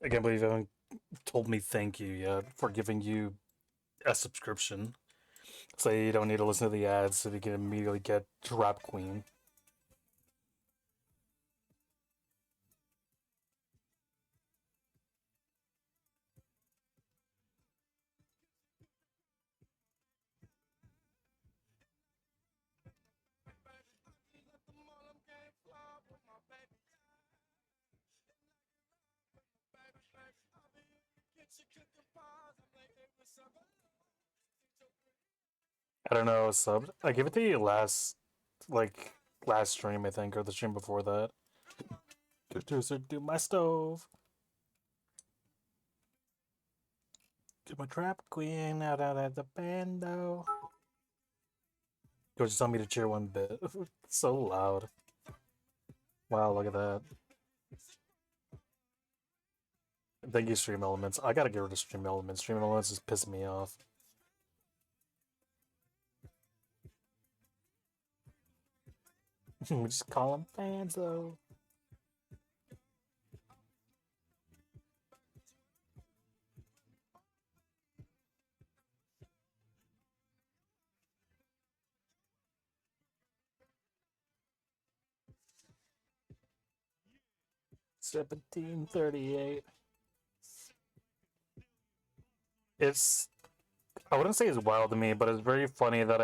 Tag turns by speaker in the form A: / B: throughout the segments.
A: I can't believe you haven't told me thank you yet for giving you a subscription. So you don't need to listen to the ads so you can immediately get Trap Queen. I don't know, sub. I gave it to you like, last stream, I think, or the stream before that. Do my stove. Get my Trap Queen out at the bando. Go just tell me to cheer one bit. So loud. Wow, look at that. Thank you, Stream Elements. I gotta get rid of Stream Elements. Stream Elements is pissing me off. We just call them fans, though. $17.38. It's I wouldn't say it's wild to me, but it's very funny that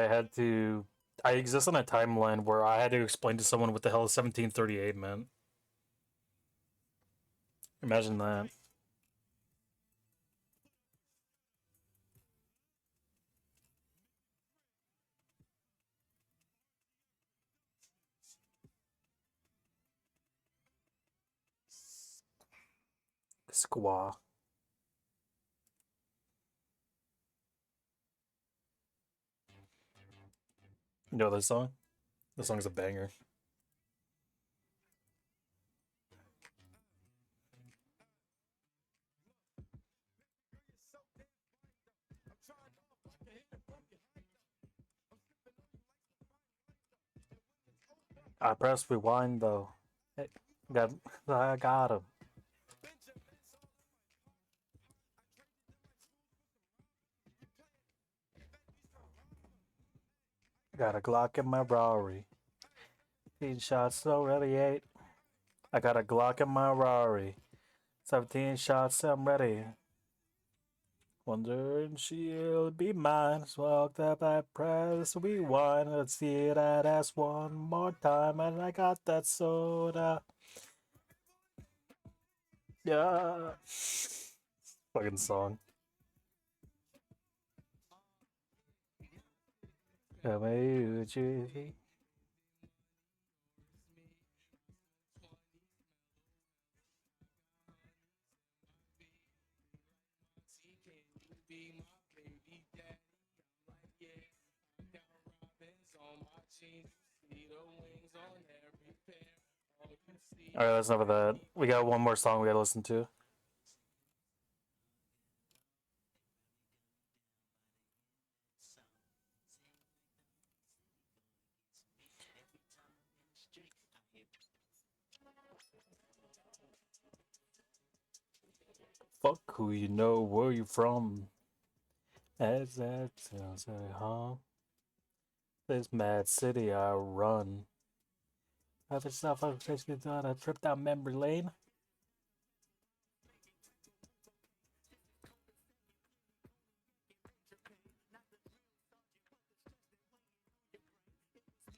A: I exist on a timeline where I had to explain to someone what the hell 1738 meant. Imagine that. Squaw. You know this song? This song's a banger. I pressed rewind though. Hey, I got him. Got a Glock in my Rari. 15 shots already 8. I got a Glock in my Rari. 17 shots, I'm ready. Wondering she'll be mine. Smoked up that press rewind. Let's see that ass one more time. And I got that soda. Yeah. Fucking song. Alright, that's enough of that. We got one more song we gotta listen to. Fuck who you know, where you from. As that sounds like, huh? This mad city I run. Other stuff I'm basically on a trip down memory lane.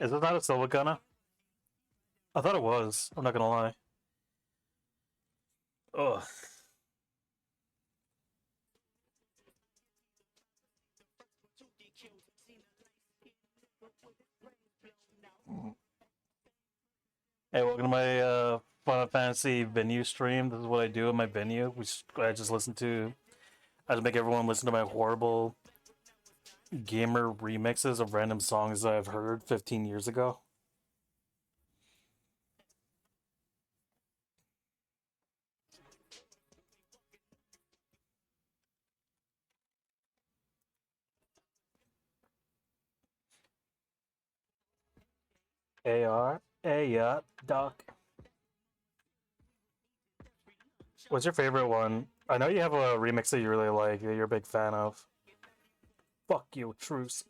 A: Is this not a Silicona? I thought it was. I'm not gonna lie. Ugh. Hey, welcome to my Final Fantasy venue stream. This is what I do in my venue. I just make everyone listen to my horrible gamer remixes of random songs that I've heard 15 years ago. AR, Doc. What's your favorite one? I know you have a remix that you really like, that you're a big fan of. Fuck you, Truce.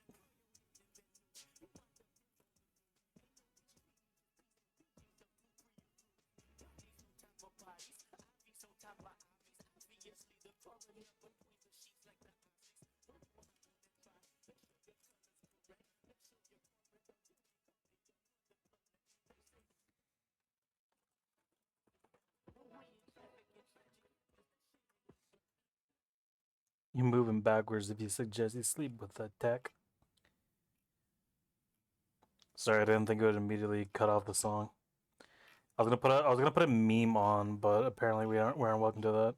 A: You're moving backwards if you suggest you sleep with that tech. Sorry, I didn't think it would immediately cut off the song. I was gonna put a meme on, but apparently we aren't welcome to that.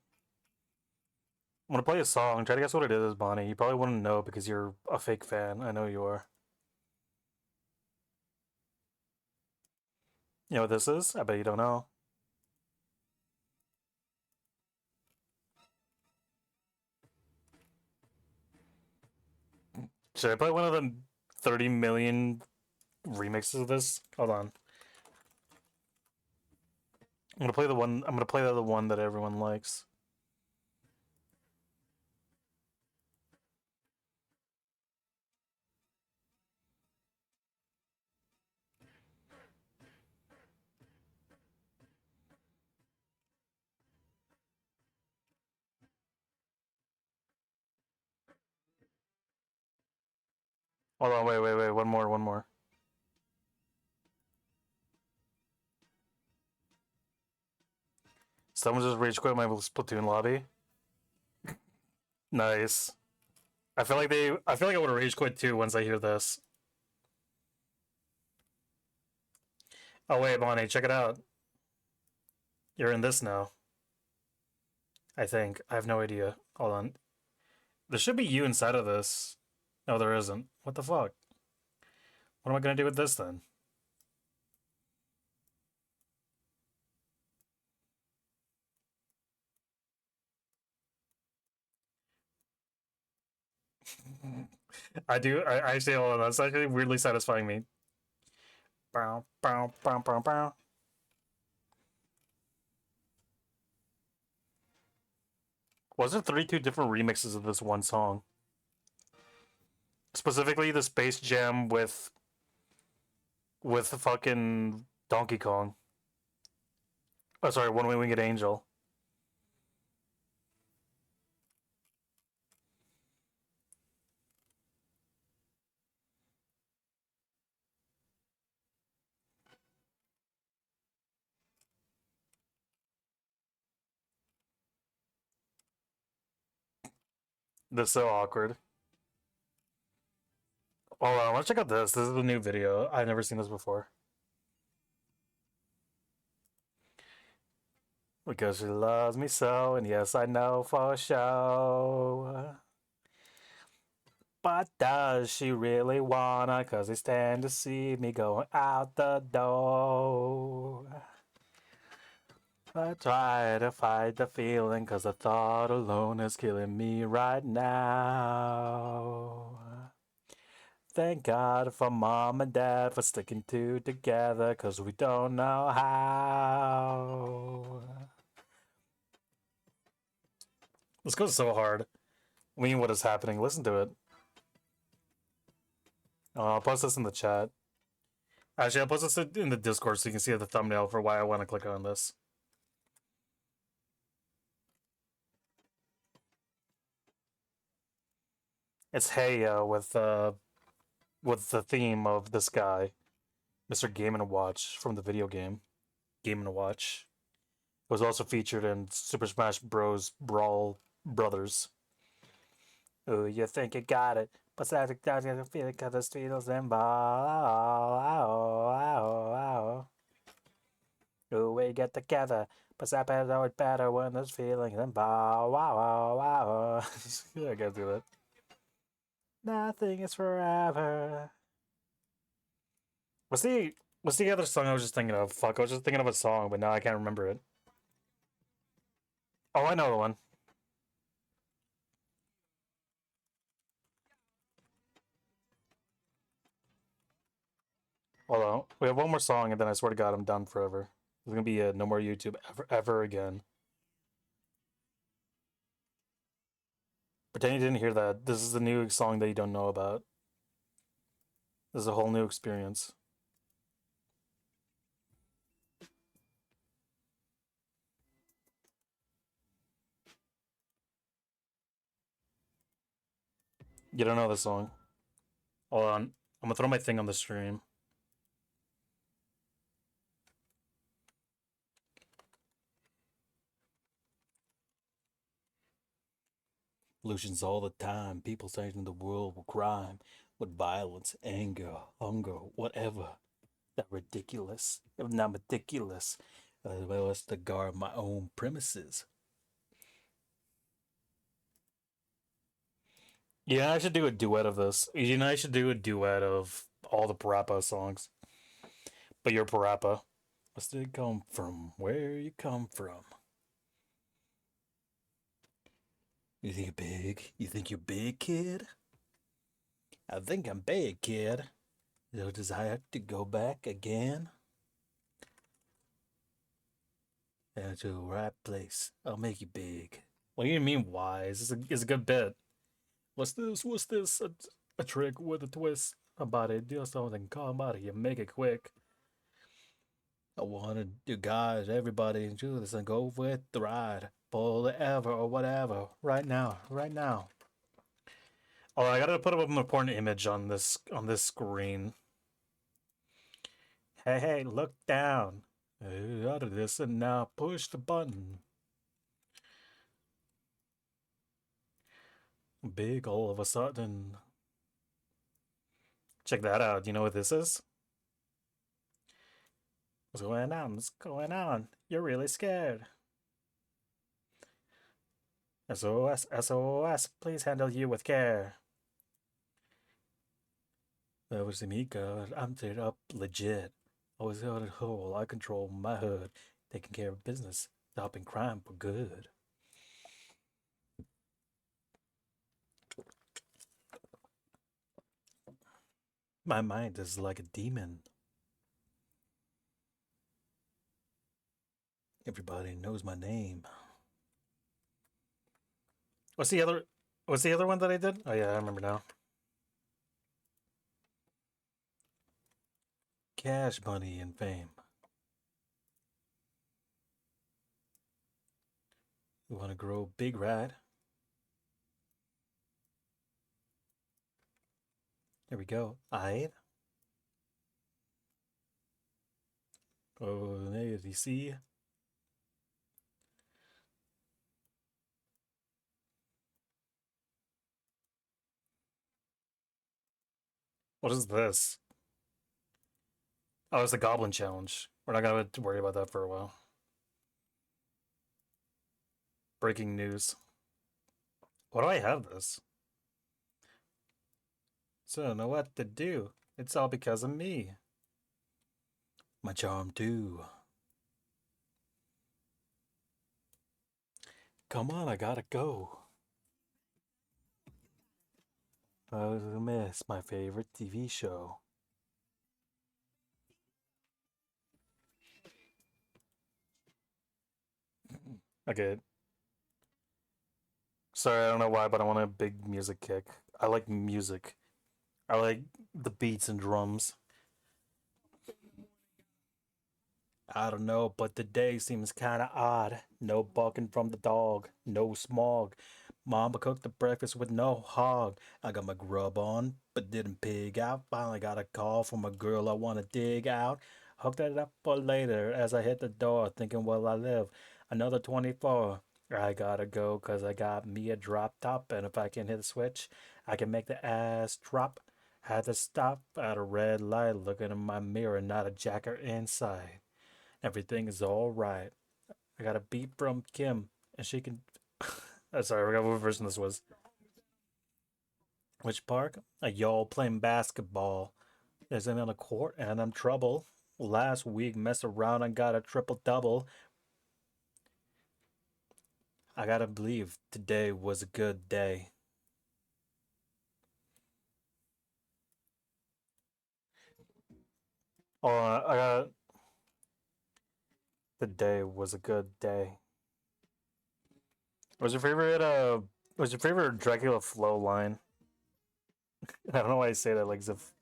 A: I'm gonna play a song. Try to guess what it is, Bonnie. You probably wouldn't know because you're a fake fan. I know you are. You know what this is? I bet you don't know. Should I play one of the 30 million remixes of this? Hold on. I'm gonna play the one. I'm gonna play the one that everyone likes. Hold on, wait. One more. Someone just rage quit my Splatoon lobby. Nice. I feel like they. I feel like I would have rage quit too once I hear this. Oh wait, Bonnie, check it out. You're in this now. I think. I have no idea. Hold on. There should be you inside of this. No, there isn't. What the fuck? What am I gonna do with this then? I do. I actually. Hold on. That's actually weirdly satisfying me. Bow, bow, bow, bow, bow. Wasn't 32 different remixes of this one song? Specifically, the Space Jam with the fucking Donkey Kong. Oh, sorry, One Winged Angel. That's so awkward. Hold on, let's check out this. This is the new video. I've never seen this before. Because she loves me so, and yes, I know for sure. But does she really wanna? Cause they stand to see me going out the door. I try to fight the feeling, cause the thought alone is killing me right now. Thank God for mom and dad for sticking two together, cause we don't know how. This goes so hard. I mean, what is happening? Listen to it. I'll post this in the chat. Actually, I'll post this in the Discord so you can see the thumbnail for why I want to click on this. It's Hey with the theme of this guy, Mr. Game and Watch from the video game Game and Watch. It was also featured in Super Smash Bros. Brawl Brothers. Oh, you think you got it, but I think that's gonna feel it because the streets and ball. Oh, we get together, but that better always better when there's feelings and ball. I gotta do that. Nothing is forever. What's the other song I was just thinking of? Fuck, I was just thinking of a song, but now I can't remember it. Oh, I know the one. Hold on. We have one more song, and then I swear to God, I'm done forever. There's gonna be no more YouTube ever again. Pretend you didn't hear that. This is a new song that you don't know about. This is a whole new experience. You don't know the song. Hold on. I'm gonna throw my thing on the stream. Pollution's all the time. People changing the world with crime, with violence, anger, hunger, whatever. That ridiculous. If not ridiculous, well, it's to guard my own premises. Yeah, I should do a duet of this. I should do a duet of all the Parappa songs. But you're Parappa. What's they come from? Where you come from? You think you're big? You think you're big, kid? I think I'm big, kid. No desire to go back again? And to the right place. I'll make you big. What do you mean wise? It's a good bit. What's this? What's this? A trick with a twist. About it, do something, call about it, you make it quick. I wanted you guys, everybody, enjoy this and go with the ride. Pull it ever or whatever. Right now, right now. Oh, I gotta put up an important image on this screen. Hey, hey, look down. Out of this and now push the button. Big all of a sudden. Check that out. You know what this is? What's going on? What's going on? You're really scared. SOS, SOS, please handle you with care. That was me, God. I'm straight up legit. Always out at hole. I control my hood. Taking care of business. Stopping crime for good. My mind is like a demon. Everybody knows my name. What's the other? What's the other one that I did? Oh yeah, I remember now. Cash, money, and fame. You want to grow big, right? There we go. I. Oh, there you see. What is this? Oh, it's the Goblin Challenge. We're not gonna have to worry about that for a while. Breaking news. Why do I have this? So I don't know what to do. It's all because of me. My charm too. Come on, I gotta go. I was gonna miss my favorite TV show. Okay. Sorry, I don't know why, but I want a big music kick. I like music. I like the beats and drums. I don't know, but the day seems kinda odd. No barking from the dog, no smog. Mama cooked the breakfast with no hog. I got my grub on, but didn't pig out. Finally got a call from a girl I wanna dig out. Hooked it up for later as I hit the door, thinking, well, I live another 24. I gotta go 'cause I got me a drop top, and if I can hit the switch, I can make the ass drop. Had to stop at a red light, looking in my mirror, not a jacker inside. Everything is all right. I got a beat from Kim, and she can. Sorry, I forgot what version this was. Which park? A y'all playing basketball. Isn't on a court, and I'm trouble. Last week messed around and got a triple double. I gotta believe today was a good day. Oh, I got the day was a good day. What's your favorite What's your favorite Dracula flow line? I don't know why I say that like as if.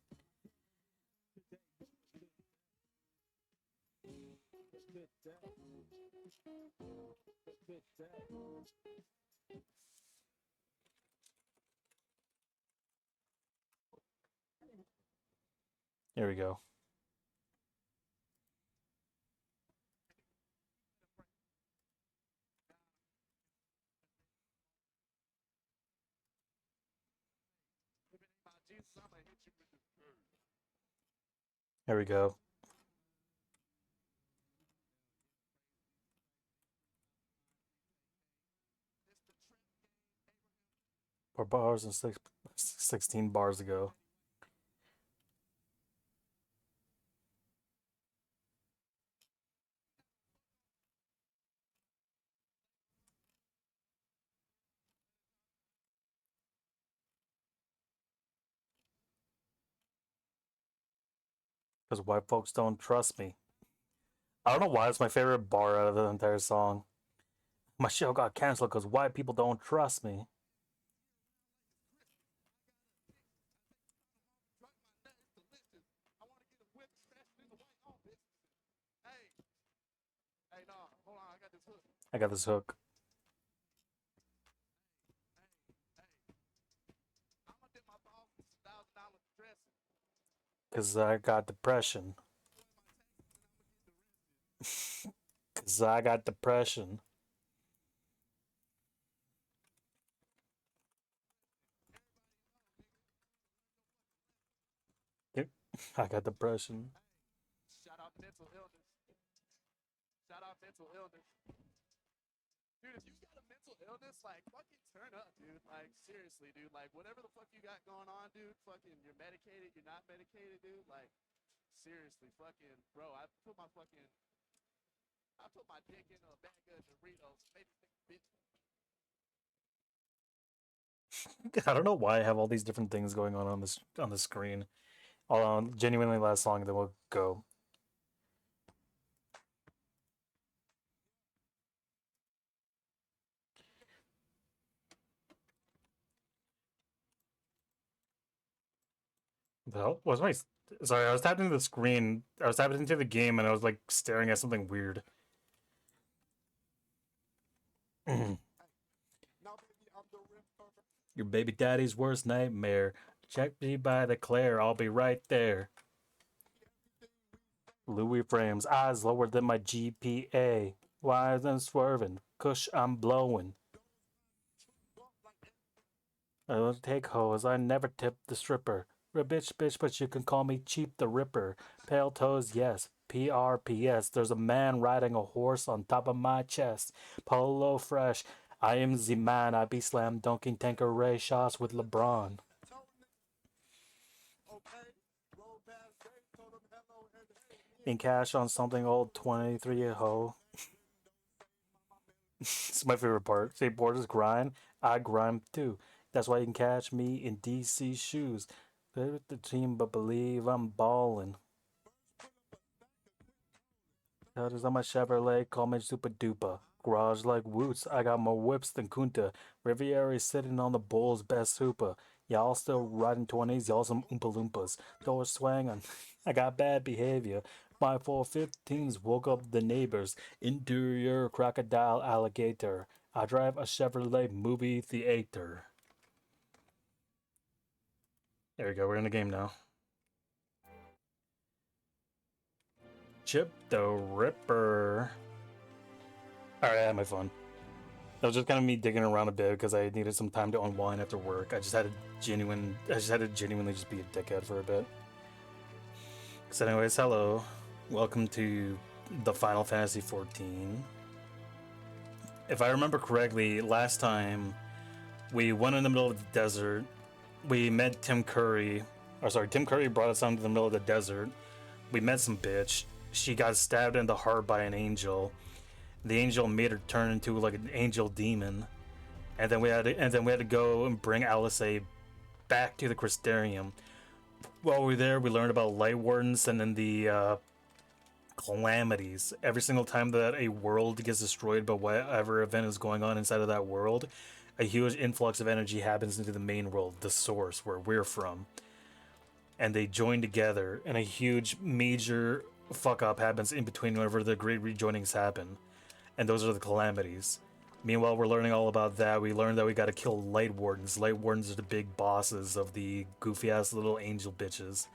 A: Here we go. Here we go. 4 bars and 16 bars ago. Because white folks don't trust me. I don't know why it's my favorite bar out of the entire song. My show got canceled because white people don't trust me. I got this hook. Because I got depression. Because I got depression. Yep. I got depression.
B: Shout out mental illness. Shout out mental illness. Dude, if you got a mental illness, like, fucking turn up, dude. Like, seriously, dude. Like, whatever the fuck you got going on, dude, fucking, you're medicated, you're not medicated, dude. Like, seriously, fucking, bro, I put my dick in a bag of Doritos. Made this bitch.
A: I don't know why I have all these different things going on the screen. Genuinely last song, then we'll go. The hell was my? Sorry, I was tapping the screen. I was tapping into the game, and I was like staring at something weird. Your baby daddy's worst nightmare. Check me by the Claire. I'll be right there. Louis frames, eyes lower than my GPA. Wise and swerving. Kush, I'm blowing. I don't take hoes. I never tip the stripper. A bitch, but you can call me Cheap the Ripper. Pale toes, yes. PRPS. There's a man riding a horse on top of my chest. Polo fresh. I am the man. I be slam dunking Tanqueray shots with LeBron. In cash on something old 23 a hoe. It's my favorite part. Say borders grind. I grind too. That's why you can catch me in DC shoes. Play with the team, but believe I'm ballin'. Cutters on my Chevrolet, call me Super Duper. Garage like Woots, I got more whips than Kunta. Riviera sitting on the Bulls' best hooper. Y'all still riding 20s, y'all some Oompa Loompas. Door swang on. I got bad behavior. My 415s woke up the neighbors. Interior crocodile alligator. I drive a Chevrolet movie theater. There we go, we're in the game now. Chip the Ripper. Alright, I had my fun. That was just kind of me digging around a bit because I needed some time to unwind after work. I just had to genuinely just be a dickhead for a bit. So anyways, hello. Welcome to the Final Fantasy XIV. If I remember correctly, last time we went in the middle of the desert. We met Tim Curry. Tim Curry brought us down to the middle of the desert. We met some bitch. She got stabbed in the heart by an angel. The angel made her turn into like an angel demon, and then we had to go and bring Alice back to the Crystarium. While we were there, we learned about light wardens and then the calamities. Every single time that a world gets destroyed by whatever event is going on inside of that world, a huge influx of energy happens into the main world, the source where we're from, and they join together, and a huge major fuck up happens in between whenever the great rejoinings happen, and those are the calamities. Meanwhile, we're learning all about that. We learned that we gotta kill light wardens. Light wardens are the big bosses of the goofy ass little angel bitches,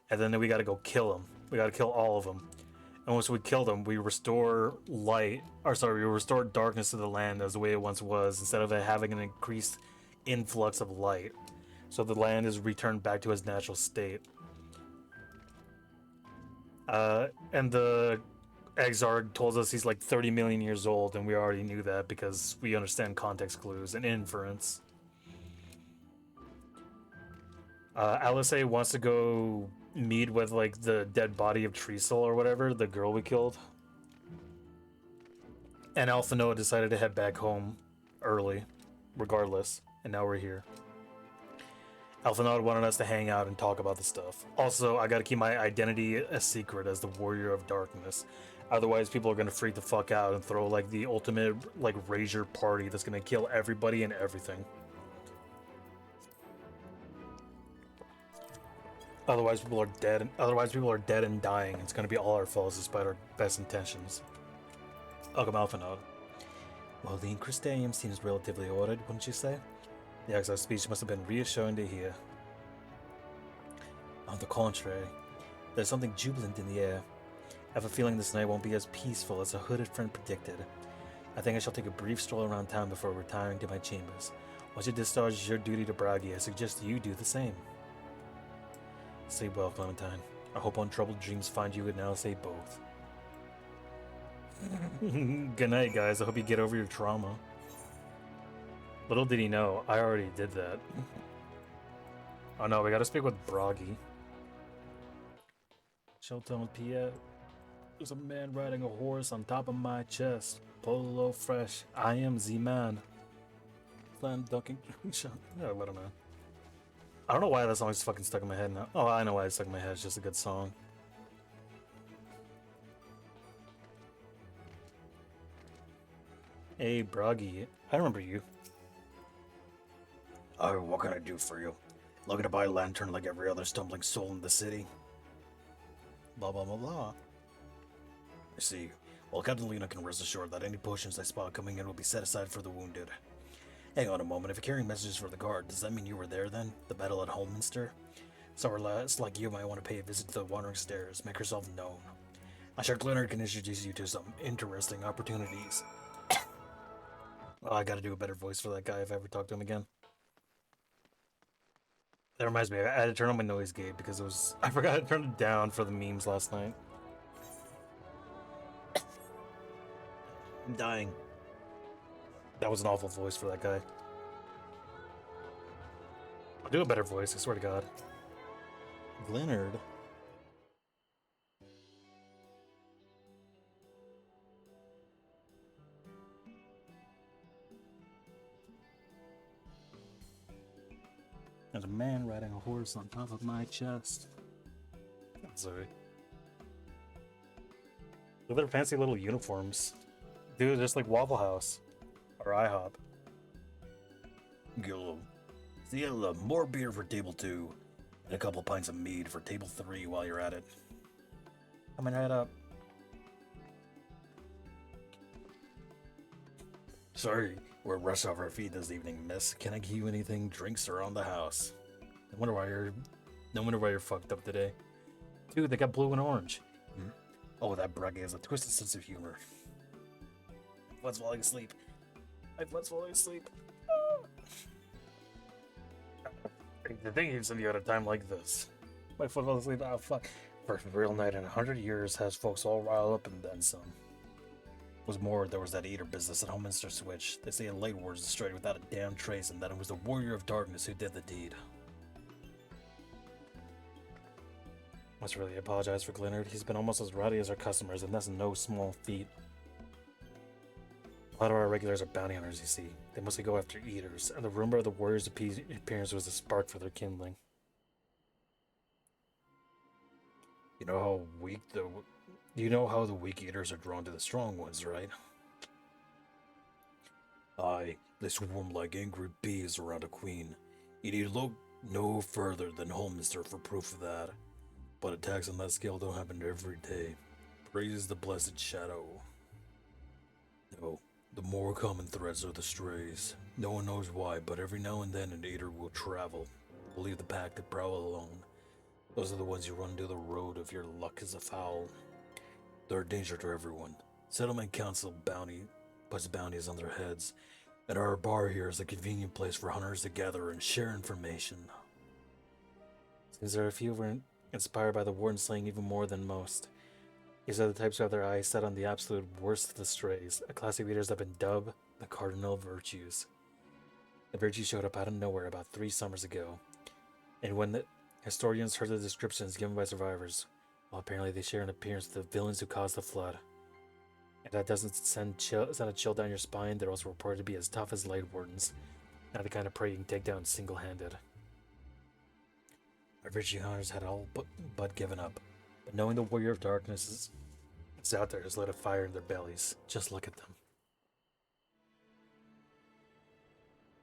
A: and then we gotta go kill them. We gotta kill all of them. And once we kill them, we restore light, or sorry, we restore darkness to the land as the way it once was, instead of it having an increased influx of light. So the land is returned back to its natural state. And the Exarch told us he's like 30 million years old, and we already knew that because we understand context clues and inference. Alice wants to go meet with like the dead body of Treasel or whatever, the girl we killed. And Alpha Noah decided to head back home early, regardless, and now we're here. Alpha Noah wanted us to hang out and talk about the stuff. Also, I gotta keep my identity a secret as the Warrior of Darkness. Otherwise, people are gonna freak the fuck out and throw like the ultimate like Razor party that's gonna kill everybody and everything. Otherwise, people are dead. Otherwise, people are dead and dying. It's gonna be all our faults, despite our best intentions. Welcome, Alpha Noah. Well, the Incrustarium seems relatively ordered, wouldn't you say? The exile's speech must have been reassuring to hear. On the contrary, there's something jubilant in the air. I have a feeling this night won't be as peaceful as a hooded friend predicted. I think I shall take a brief stroll around town before retiring to my chambers. Once you discharge your duty to Bragi, I suggest you do the same. Sleep well, Clementine. I hope untroubled dreams find you and Alice both. Good night, guys. I hope you get over your trauma. Little did he know, I already did that. Oh no, we gotta speak with Bragi. Showtime with Piet. There's a man riding a horse on top of my chest. Polo fresh. I am the man. Slam dunking. Yeah, I don't know. I don't know why that song's fucking stuck in my head now. Oh, I know why it's stuck in my head. It's just a good song. Hey, Bragi. I remember you. Oh, what can I do for you? Looking to buy a lantern like every other stumbling soul in the city? Blah, blah, blah, blah. I see. Well, Captain Lena can rest assured that any potions I spot coming in will be set aside for the wounded. Hang on a moment, if you're carrying messages for the guard, does that mean you were there then? The battle at Holminster? Someone like you might want to pay a visit to the Wandering Stairs, make yourself known. I'm sure Glenard can introduce you to some interesting opportunities. Oh, I gotta do a better voice for that guy if I ever talk to him again. That reminds me, I had to turn on my noise gate because it was... I forgot to turn it down for the memes last night. I'm dying. That was an awful voice for that guy. I'll do a better voice, I swear to God. Glenard. There's a man riding a horse on top of my chest. I'm sorry. Look at their fancy little uniforms. Dude, just like Waffle House. Or IHOP. Gillo. Cielo, more beer for table 2. And a couple pints of mead for table 3 while you're at it. Coming right up. Sorry, we're rushed off our feet this evening, miss. Can I give you anything? Drinks around the house. No wonder why you're fucked up today. Dude, they got blue and orange. Oh, that Bragi has a twisted sense of humor. My blood's falling asleep. My blood's falling asleep. The thing is, you at a time like this. My foot fell asleep. Oh, fuck. First real night in 100 years has folks all riled up and then some. Was more, there was that eater business at Holminster Switch. They say a light ward was destroyed without a damn trace and that it was the Warrior of Darkness who did the deed. Must really apologize for Glenard. He's been almost as rowdy as our customers, and that's no small feat. A lot of our regulars are bounty hunters, you see. They mostly go after eaters, and the rumor of the Warrior's appearance was a spark for their kindling. You know how the weak eaters are drawn to the strong ones, right? Aye,
C: They swarm like angry bees around a queen. You need look no further than Holminster for proof of that. But attacks on that scale don't happen every day. Praise the blessed shadow. No, the more common threats are the strays. No one knows why, but every now and then an eater will travel. Will leave the pack to prowl alone. Those are the ones you run to the road if your luck is afoul. They're a danger to everyone. Settlement Council bounty puts bounties on their heads, and our bar here is a convenient place for hunters to gather and share information.
A: Seems there are a few who were inspired by the warden slaying even more than most. These are the types who have their eyes set on the absolute worst of the strays, a class of eaters that have been dubbed the Cardinal Virtues. The virtues showed up out of nowhere about 3 summers ago, and when the historians heard the descriptions given by survivors, well, apparently they share an appearance with the villains who caused the flood. And that doesn't send a chill down your spine. They're also reported to be as tough as light wardens, not the kind of prey you can take down single-handed. Our virtue hunters had all but given up, but knowing the warrior of darkness is out there has lit a fire in their bellies. Just look at them.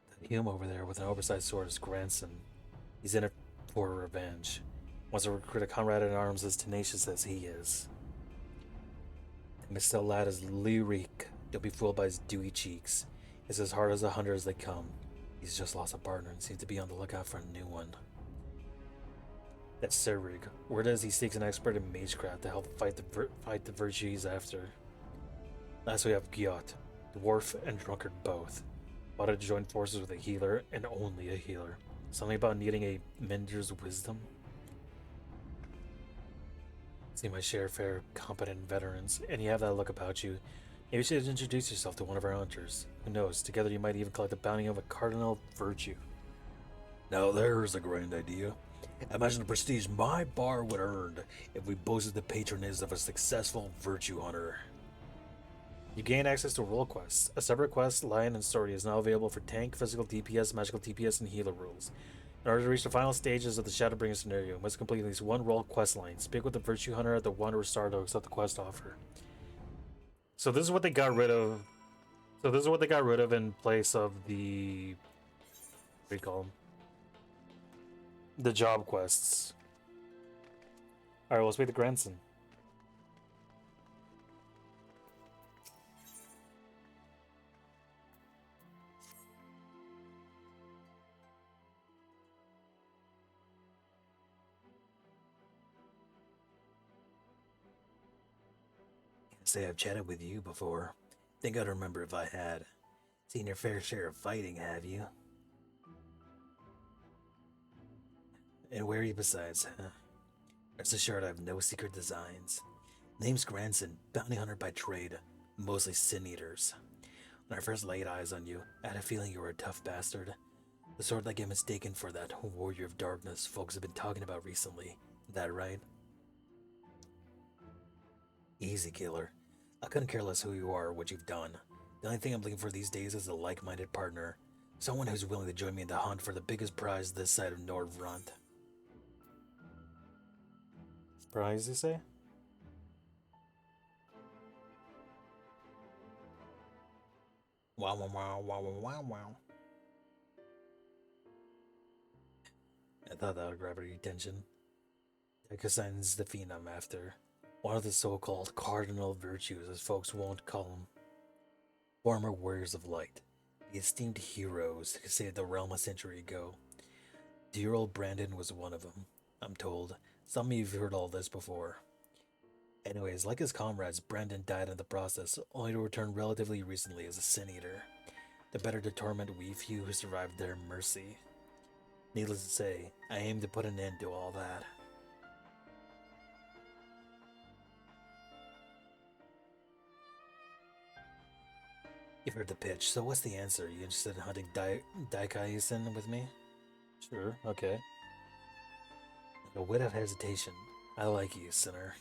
A: That Hume over there with an oversized sword is Grandson. He's in it for revenge. Wants to recruit a comrade in arms as tenacious as he is. And Mr. Lad is lyric. Don't be fooled by his dewy cheeks. He's as hard as a hunter as they come. He's just lost a partner and seems to be on the lookout for a new one. That's Serig. Word is he seeks an expert in magecraft to help fight the virtue he's after. Last we have Gyot, dwarf and drunkard both. Wanted to join forces with a healer and only a healer. Something about needing a mentor's wisdom. See my share of fair, competent veterans, and you have that look about you. Maybe you should introduce yourself to one of our hunters. Who knows, together you might even collect the bounty of a cardinal virtue.
C: Now there's a grand idea. Imagine the prestige my bar would earn if we boasted the patronage of a successful virtue hunter.
A: You gain access to role quests. A separate quest, Lion and Story, is now available for tank, physical DPS, magical DPS, and healer rules. In order to reach the final stages of the Shadowbringer scenario, you must complete at least one role quest line. Speak with the Virtue Hunter at the Wanderer Star to accept the quest offer. So this is what they got rid of. So this is what they got rid of in place of the... What do you call them? The job quests. Alright, let's meet the grandson.
C: Can't say I've chatted with you before. Think I'd remember if I had. Seen your fair share of fighting, have you? And where are you besides, huh? Rest assured I have no secret designs. Name's Grandson, bounty hunter by trade, mostly sin eaters. When I first laid eyes on you, I had a feeling you were a tough bastard. The sort that get mistaken for that warrior of darkness folks have been talking about recently. That right? Easy, killer. I couldn't care less who you are or what you've done. The only thing I'm looking for these days is a like-minded partner. Someone who's willing to join me in the hunt for the biggest prize this side of Nordvrant.
A: Prize, you say?
C: Wow, wow, wow, wow, wow, wow, wow. I thought that would grab your attention. Tekassen's the fiend I'm after. One of the so-called cardinal virtues, as folks won't call them. Former warriors of light. The esteemed heroes who saved the realm a century ago. Dear old Brandon was one of them, I'm told. Some of you've heard all this before. Anyways, like his comrades, Brandon died in the process, only to return relatively recently as a sin eater. The better to torment we few who survived their mercy. Needless to say, I aim to put an end to all that. You've heard the pitch, so what's the answer? You interested in hunting Daikaiisen with me?
A: Sure, okay.
C: A whit of hesitation. I like you, sinner.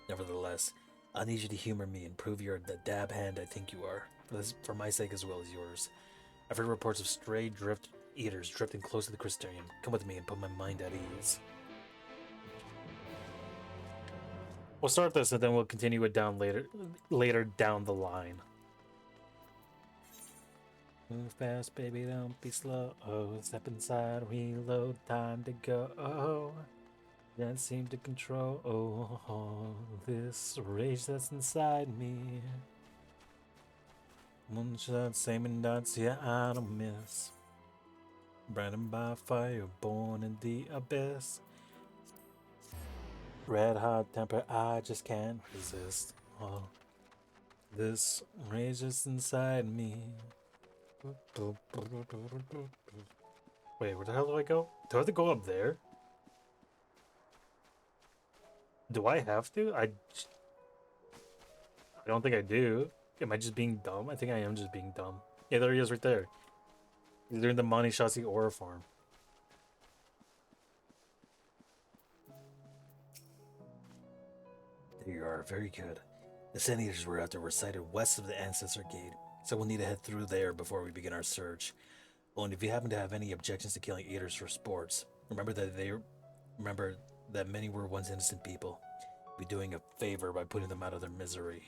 C: Nevertheless, I need you to humor me and prove you're the dab hand I think you are, for my sake as well as yours. I've heard reports of stray drift eaters drifting close to the Crystarium. Come with me and put my mind at ease.
A: We'll start this and then we'll continue it down later down the line. Move fast, baby, don't be slow. Oh, step inside, reload, time to go. Can't seem to control this rage that's inside me. One shot, same dots, yeah, I don't miss. Branded by fire, born in the abyss. Red hot temper, I just can't resist. Oh, this rage that's inside me. Wait, where the hell do I go? Do I have to go up there? Do I have to? I don't think I do. Am I just being dumb? I think I am just being dumb. Yeah, there he is right there. He's doing the Monty Shasi Aura farm.
C: There you are, very good. The Sin Eaters were out there, were sighted west of the Ancestor Gate, so we'll need to head through there before we begin our search. Oh, and if you happen to have any objections to killing Eaters for sports, remember that many were once innocent people. Be doing a favor by putting them out of their misery.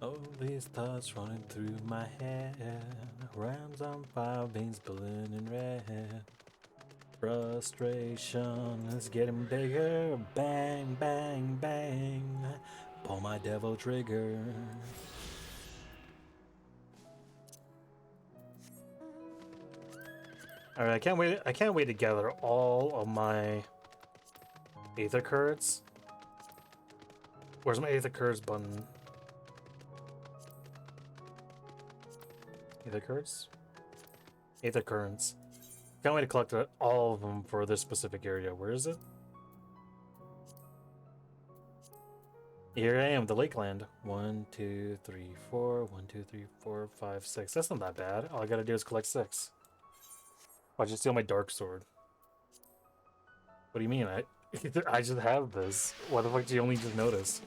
A: All these thoughts running through my head, rams on fire, veins burning red. Frustration is getting bigger. Bang, bang, bang. Pull my devil trigger. Alright, I can't wait to gather all of my Aether Curds. Where's my Aether Curds button? Aether Curds? Aether Currents. Can't wait to collect all of them for this specific area. Where is it? Here I am, the Lakeland. 1, 2, 3, 4. 1, 2, 3, 4, 5, 6. That's not that bad. All I gotta do is collect 6. Why'd you steal my dark sword? What do you mean? I just have this. Why the fuck did you only just notice?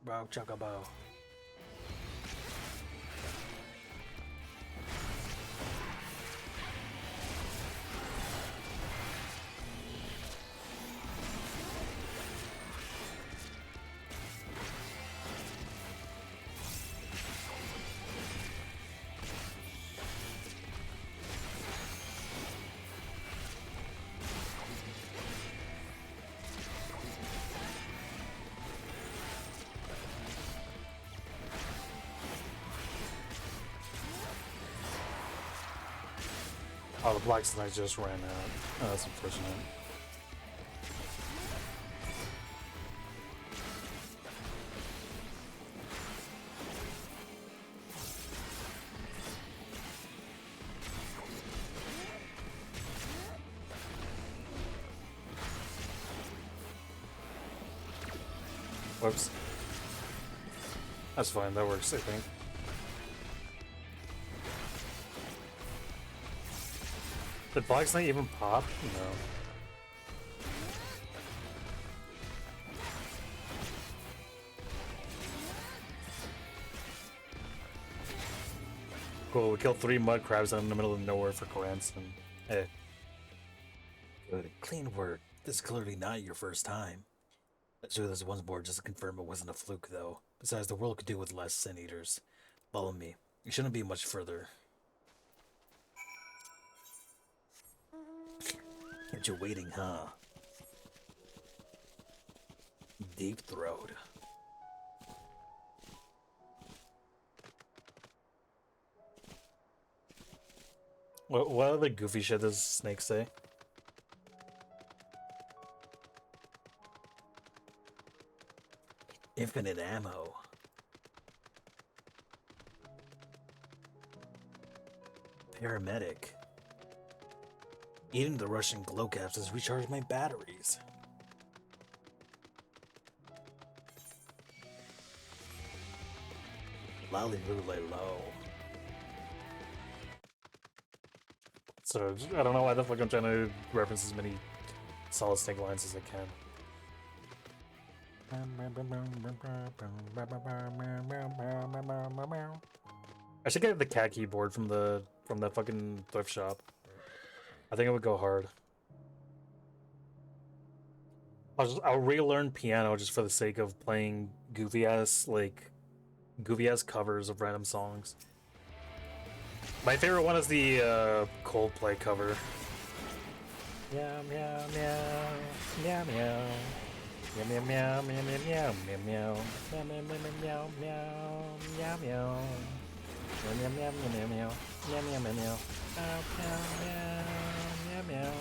A: Bro, chocobo. Oh, the Black Knight just ran out. Oh, that's unfortunate. Whoops. That's fine, that works, I think. Did Black Knight even pop? No. Cool, we killed 3 mud crabs out in the middle of nowhere for Coranson. Hey.
C: Good. Clean work. This is clearly not your first time. Let's do this once more just to confirm it wasn't a fluke, though. Besides, the world could do with less Sin Eaters. Follow me. You shouldn't be much further. Kept you waiting, huh? Deep throat.
A: What other goofy shit does Snake say?
C: Infinite ammo. Paramedic. Eating the Russian glow caps has recharged my batteries. Lally loo lay low.
A: So I don't know why the fuck I'm trying to reference as many Solid Snake lines as I can. I should get the cat keyboard from the fucking thrift shop. I think it would go hard. I'll relearn piano just for the sake of playing goofy ass covers of random songs. My favorite one is the Coldplay cover. Meow meow meow meow meow. Meow meow meow meow meow meow meow meow meow meow meow meow meow. Meow meow meow meow meow meow meow meow meow meow meow meow meow.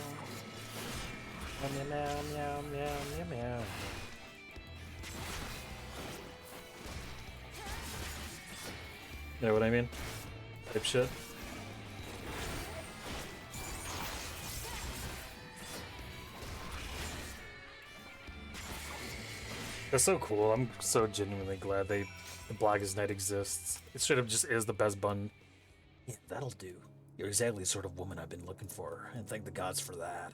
A: Meow meow meow meow meow meow. You know what I mean? Type shit. That's so cool. I'm so genuinely glad the Blackest Night exists. It should have just is the best button.
C: Yeah, that'll do. You're exactly the sort of woman I've been looking for, and thank the gods for that.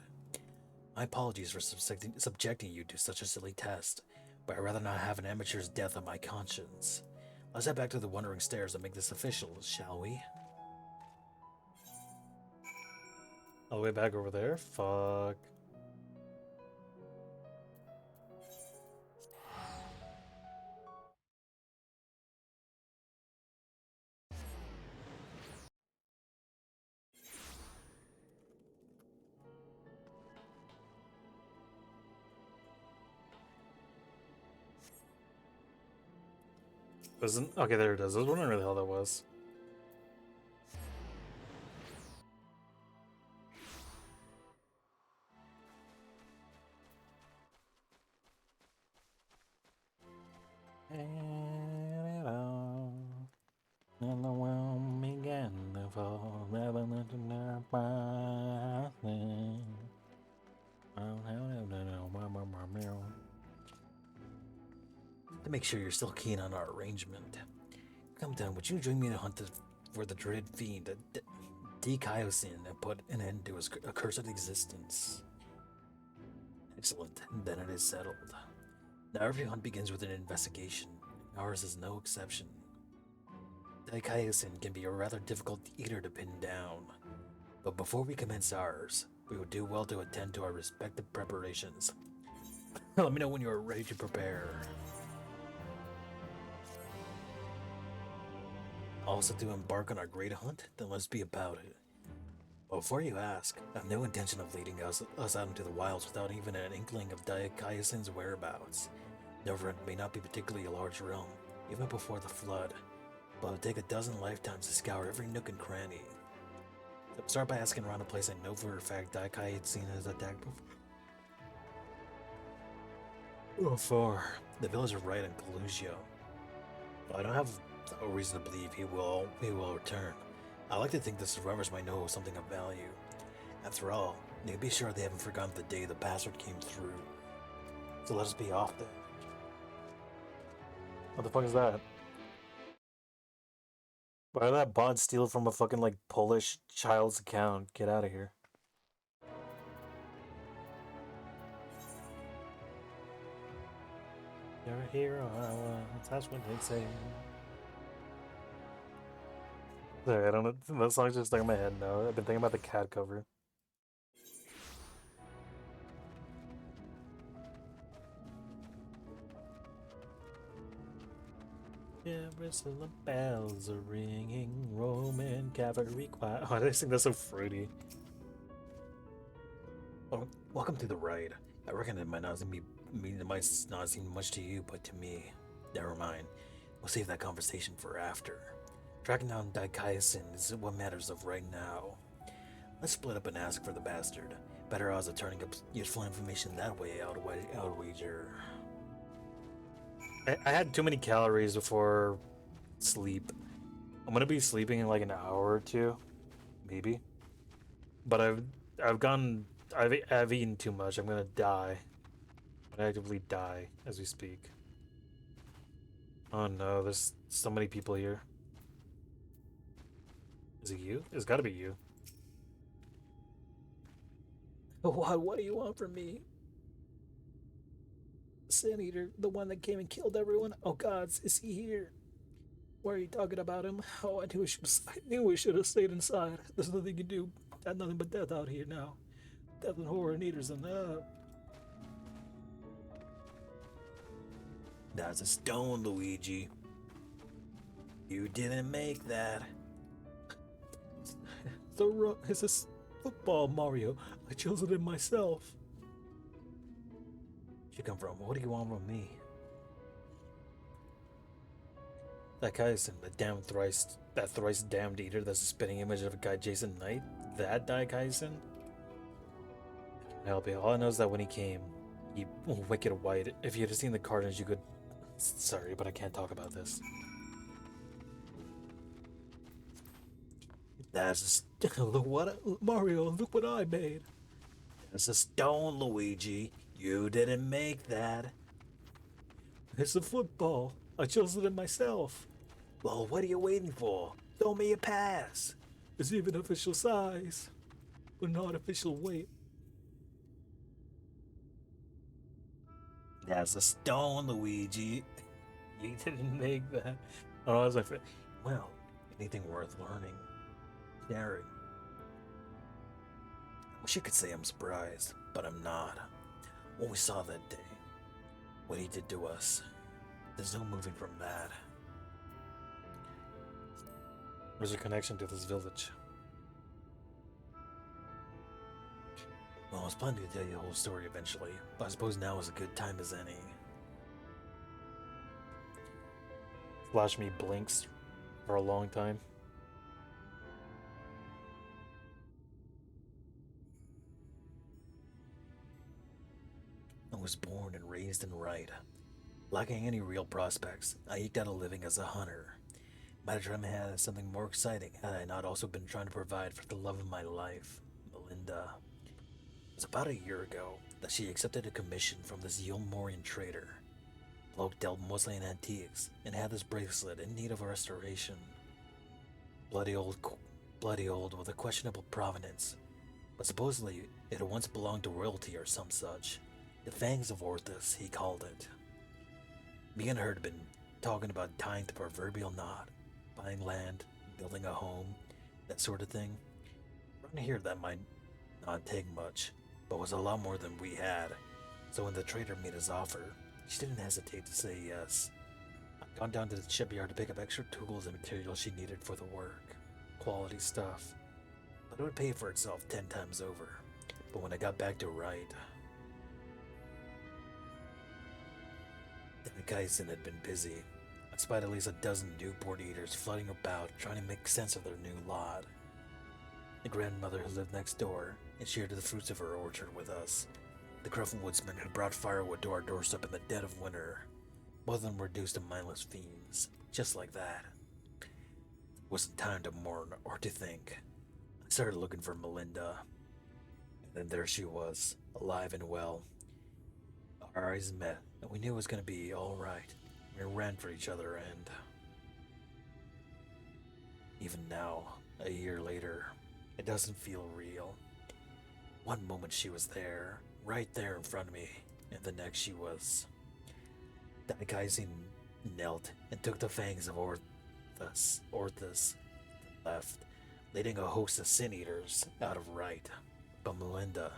C: My apologies for subjecting you to such a silly test, but I'd rather not have an amateur's death on my conscience. Let's head back to the Wandering Stairs and make this official, shall we?
A: All the way back over there? Fuck. Isn't okay? There it is. I was wondering where the hell that was. And the world began to fall,
C: To make sure you're still keen on our arrangement. Come down, would you join me to hunt for the dreaded fiend, Dekaiosine, and put an end to his accursed existence? Excellent, then it is settled. Now every hunt begins with an investigation. Ours is no exception. Dekaiosine can be a rather difficult eater to pin down. But before we commence ours, we would do well to attend to our respective preparations. Let me know when you are ready to prepare. Also to embark on our great hunt? Then let's be about it. But before you ask, I have no intention of leading us out into the wilds without even an inkling of Dekaiosine's whereabouts. Neverend may not be particularly a large realm, even before the flood, but it would take a dozen lifetimes to scour every nook and cranny. So start by asking around a place I know for a fact Dekaiosine has attacked before. Far. The village of Right in Collusio. I don't have no reason to believe he will return. I like to think the survivors might know something of value. After all, you can be sure they haven't forgotten the day the bastard came through. So let us be off then.
A: What the fuck is that? Why did that bot steal from a fucking like Polish child's account? Get out of here. You're a hero, that's what they say. Sorry, I don't know. That song's just stuck in my head now. I've been thinking about the cat cover. Jerusalem bells are ringing, Roman cavalry choir. Why did I sing that so fruity?
C: Oh, welcome to the ride. I reckon it might not seem much to you, but to me, never mind. We'll save that conversation for after. Tracking down Dekaiosine is what matters of right now. Let's split up and ask for the bastard. Better odds of turning up useful information that way, I'll wager.
A: I had too many calories before sleep. I'm gonna be sleeping in like an hour or two, maybe. But I've eaten too much. I'm gonna die. I'm gonna actively die as we speak. Oh no, there's so many people here. Is it you? It's gotta be you.
C: What do you want from me? Sin Eater, the one that came and killed everyone? Oh gods, is he here? Why are you talking about him? Oh, I knew we should have stayed inside. There's nothing you can do. There's nothing but death out here now. Death and horror and eaters and That's a stone, Luigi. You didn't make that. It's a football, Mario. I chose it in myself. You come from? What do you want from me? That guy's that thrice damned eater that's a spitting image of a guy Jason Knight? That guy Kaisen? Help you. All I know is that when he came, he wicked white. If you'd have seen the cartoons, you could. Sorry, but I can't talk about this. That's look what Mario. Look what I made. That's a stone, Luigi. You didn't make that. It's a football. I chose it in myself. Well, what are you waiting for? Throw me a pass. It's even official size, but not official weight. That's a stone, Luigi. You didn't make that.
A: Oh, that's my favorite.
C: Well, anything worth learning, sharing. I wish I could say I'm surprised, but I'm not. What we saw that day, what he did to us, there's no moving from that.
A: Where's your connection to this village?
C: Well, I was planning to tell you the whole story eventually, but I suppose now is a good time as any.
A: Flash me blinks for a long time.
C: I was born and raised in Wright. Lacking any real prospects, I eked out a living as a hunter. Might have dreamt I had something more exciting had I not also been trying to provide for the love of my life, Melinda. It was about a year ago that she accepted a commission from this Yulmorian trader. Bloke dealt mostly in antiques and had this bracelet in need of restoration. Bloody old with a questionable provenance, but supposedly it had once belonged to royalty or some such. The Fangs of Orthus, he called it. Me and her had been talking about tying the proverbial knot, buying land, building a home, that sort of thing. Around here that might not take much, but was a lot more than we had. So when the trader made his offer, she didn't hesitate to say yes. I'd gone down to the shipyard to pick up extra tools and materials she needed for the work. Quality stuff. But it would pay for itself 10 times over. But when I got back to Wright, the Kaisen had been busy. I spied at least a dozen Newport eaters flooding about trying to make sense of their new lot. The grandmother who lived next door and shared the fruits of her orchard with us. The gruff woodsman who brought firewood to our doorstep in the dead of winter. Both of them were reduced to mindless fiends, just like that. It wasn't time to mourn or to think. I started looking for Melinda, and then there she was, alive and well. Our eyes met, and we knew it was going to be all right. We ran for each other, and even now, a year later, it doesn't feel real. One moment she was there, right there in front of me, and the next she was. Daikaizen knelt and took the fangs of Orthus, and left, leading a host of sin eaters out of Wright. But Melinda,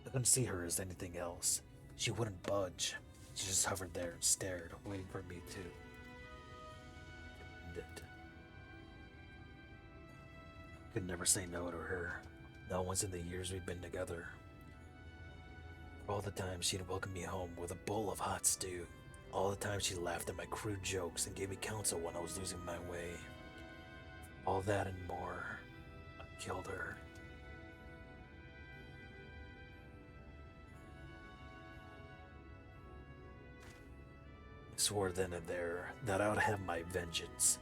C: I couldn't see her as anything else. She wouldn't budge. She just hovered there and stared, waiting for me to end it. I could never say no to her, not once in the years we'd been together. All the time she'd welcome me home with a bowl of hot stew. All the time she laughed at my crude jokes and gave me counsel when I was losing my way. All that and more. I killed her. I swore then and there that I would have my vengeance.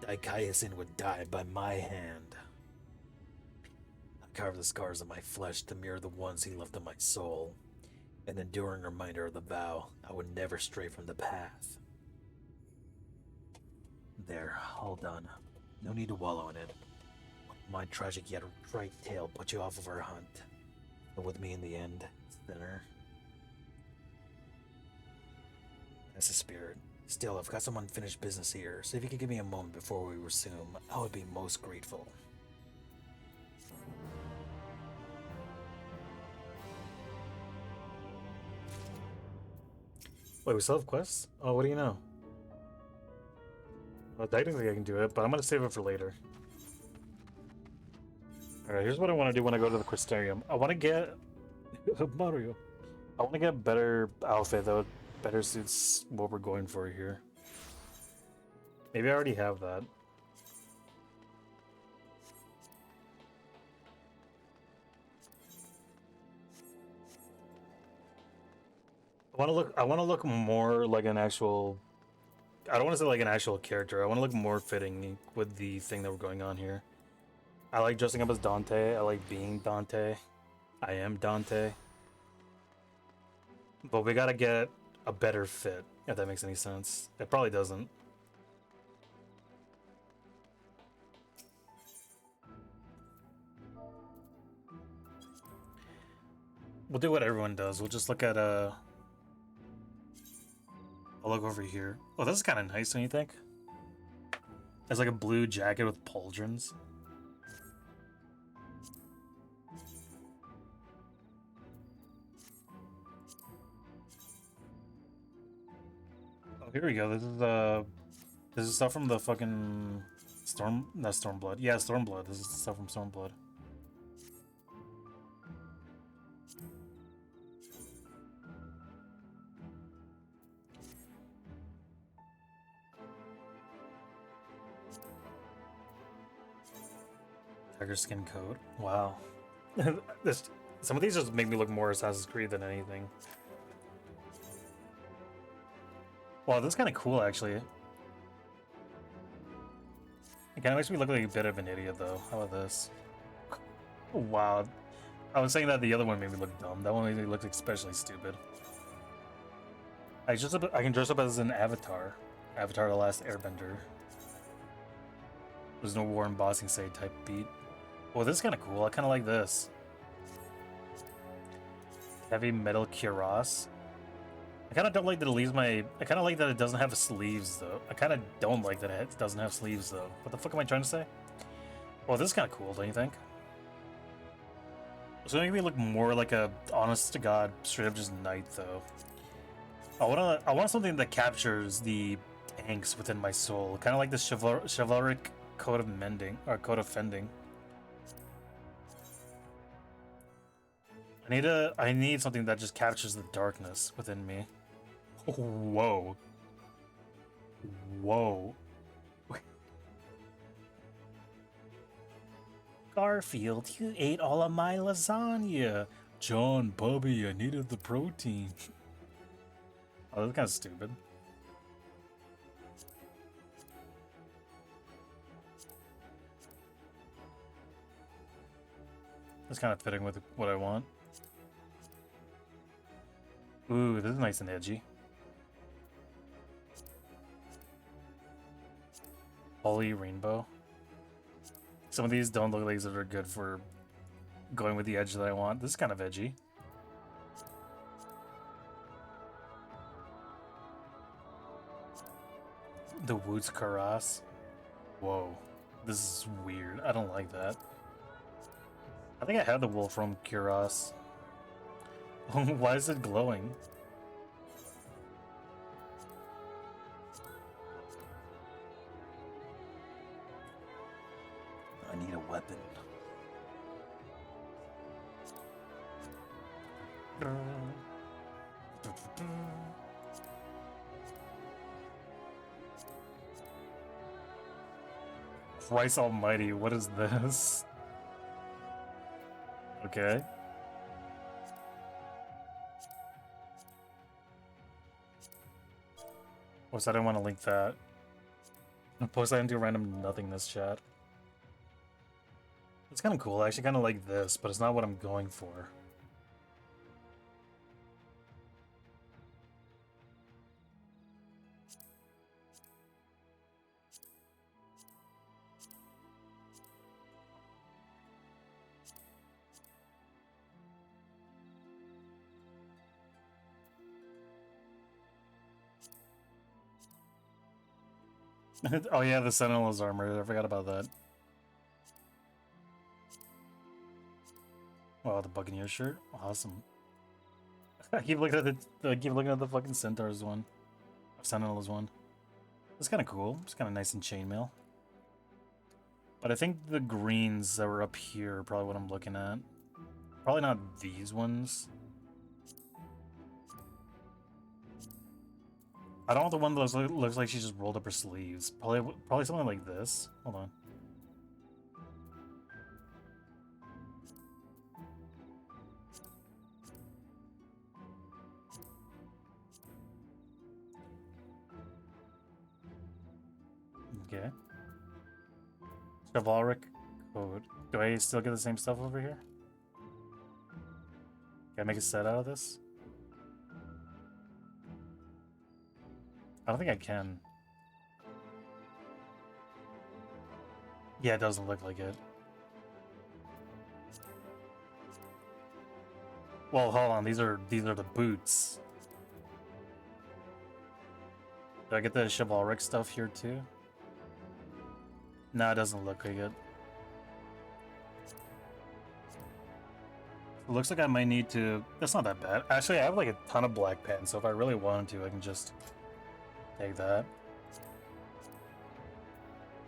C: Daikaizen would die by my hand. I carved the scars on my flesh to mirror the ones he left on my soul. An enduring reminder of the vow I would never stray from the path. There, all done. No need to wallow in it. One My tragic yet right tale put you off of our hunt. But with me in the end, thinner. That's the spirit. Still, I've got some unfinished business here, so if you could give me a moment before we resume, I would be most grateful.
A: Wait, we still have quests? Oh, what do you know? Well, technically I can do it, but I'm gonna save it for later. Alright, here's what I want to do when I go to the Crystarium. I want to get... Mario. I want to get a better outfit that better suits what we're going for here. Maybe I already have that. I want to look more like an actual... I don't want to say like an actual character. I want to look more fitting with the thing that we're going on here. I like dressing up as Dante. I like being Dante. I am Dante. But we gotta get a better fit, if that makes any sense. It probably doesn't. We'll do what everyone does. We'll just look at I'll look over here. Oh, this is kind of nice, don't you think? It's like a blue jacket with pauldrons. Oh, here we go. This is stuff from the fucking not Stormblood. Yeah, Stormblood. This is stuff from Stormblood. Tiger skin coat. Wow. Some of these just make me look more Assassin's Creed than anything. Wow, this is kind of cool, actually. It kind of makes me look like a bit of an idiot, though. How about this? Wow. I was saying that the other one made me look dumb. That one made me look especially stupid. I can dress up as an Avatar. Avatar: The Last Airbender. There's no war embossing say type beat. Well, this is kind of cool. I kind of like this. Heavy metal cuirass. I kind of don't like that it leaves my... I kind of like that it doesn't have sleeves, though. I kind of don't like that it doesn't have sleeves, though. What the fuck am I trying to say? Well, this is kind of cool, don't you think? It's gonna make me look more like a honest-to-God, straight-up just knight, though. I want something that captures the angst within my soul. Kind of like the chivalric code of mending, or code of fending. I need something that just captures the darkness within me. Whoa. Whoa. Garfield, you ate all of my lasagna. John, Bubby, I needed the protein. Oh, that's kind of stupid. That's kind of fitting with what I want. Ooh, this is nice and edgy. Holy rainbow. Some of these don't look like that are good for going with the edge that I want. This is kind of edgy. The Woods Karas. Whoa. This is weird. I don't like that. I think I had the Wolfram Cuirass. Why is it glowing? I need a weapon. Christ almighty, what is this? Okay. Plus, I don't want to link that. Plus, I didn't do random nothingness chat. It's kind of cool. I actually kind of like this, but it's not what I'm going for. Oh yeah, the Sentinel's armor. I forgot about that. Wow, the Buccaneer shirt. Awesome. I keep looking at I keep looking at the fucking Centaurs one. Sentinels one. It's kind of cool. It's kind of nice and chainmail. But I think the greens that were up here are probably what I'm looking at. Probably not these ones. I don't want the one that looks like she just rolled up her sleeves. Probably something like this. Hold on. Okay. Chivalric code. Do I still get the same stuff over here? Can I make a set out of this? I don't think I can. Yeah, it doesn't look like it. Well, hold on. These are the boots. Do I get the chivalric stuff here too? No, it doesn't look like it. It looks like I might need to... That's not that bad. Actually, I have like a ton of black pants, so if I really wanted to, I can just take that.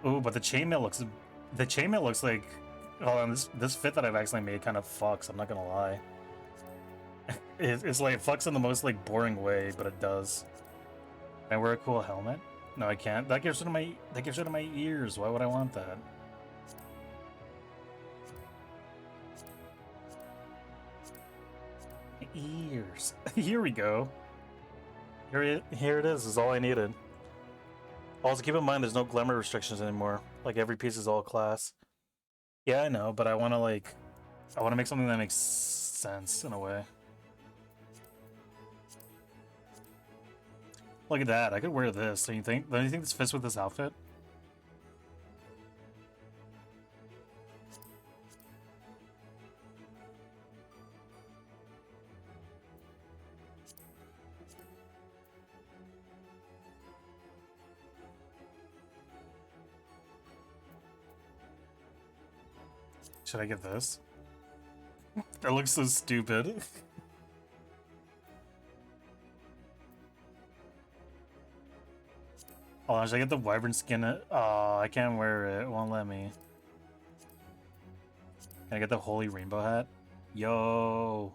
A: Ooh, but the chainmail looks... The chainmail looks like... Hold on, this fit that I've actually made kind of fucks, I'm not gonna lie. It's like, it fucks in the most like boring way, but it does. Can I wear a cool helmet? No, I can't. That gives rid of my ears. Why would I want that? Ears. Here we go. Here it is. Is all I needed. Also, keep in mind, there's no glamour restrictions anymore. Like, every piece is all class. Yeah, I know, but I want to make something that makes sense in a way. Look at that. I could wear this. Don't you think this fits with this outfit? Should I get this? That looks so stupid. Oh, should I get the wyvern skin? Oh, I can't wear it. It won't let me. Can I get the holy rainbow hat? Yo.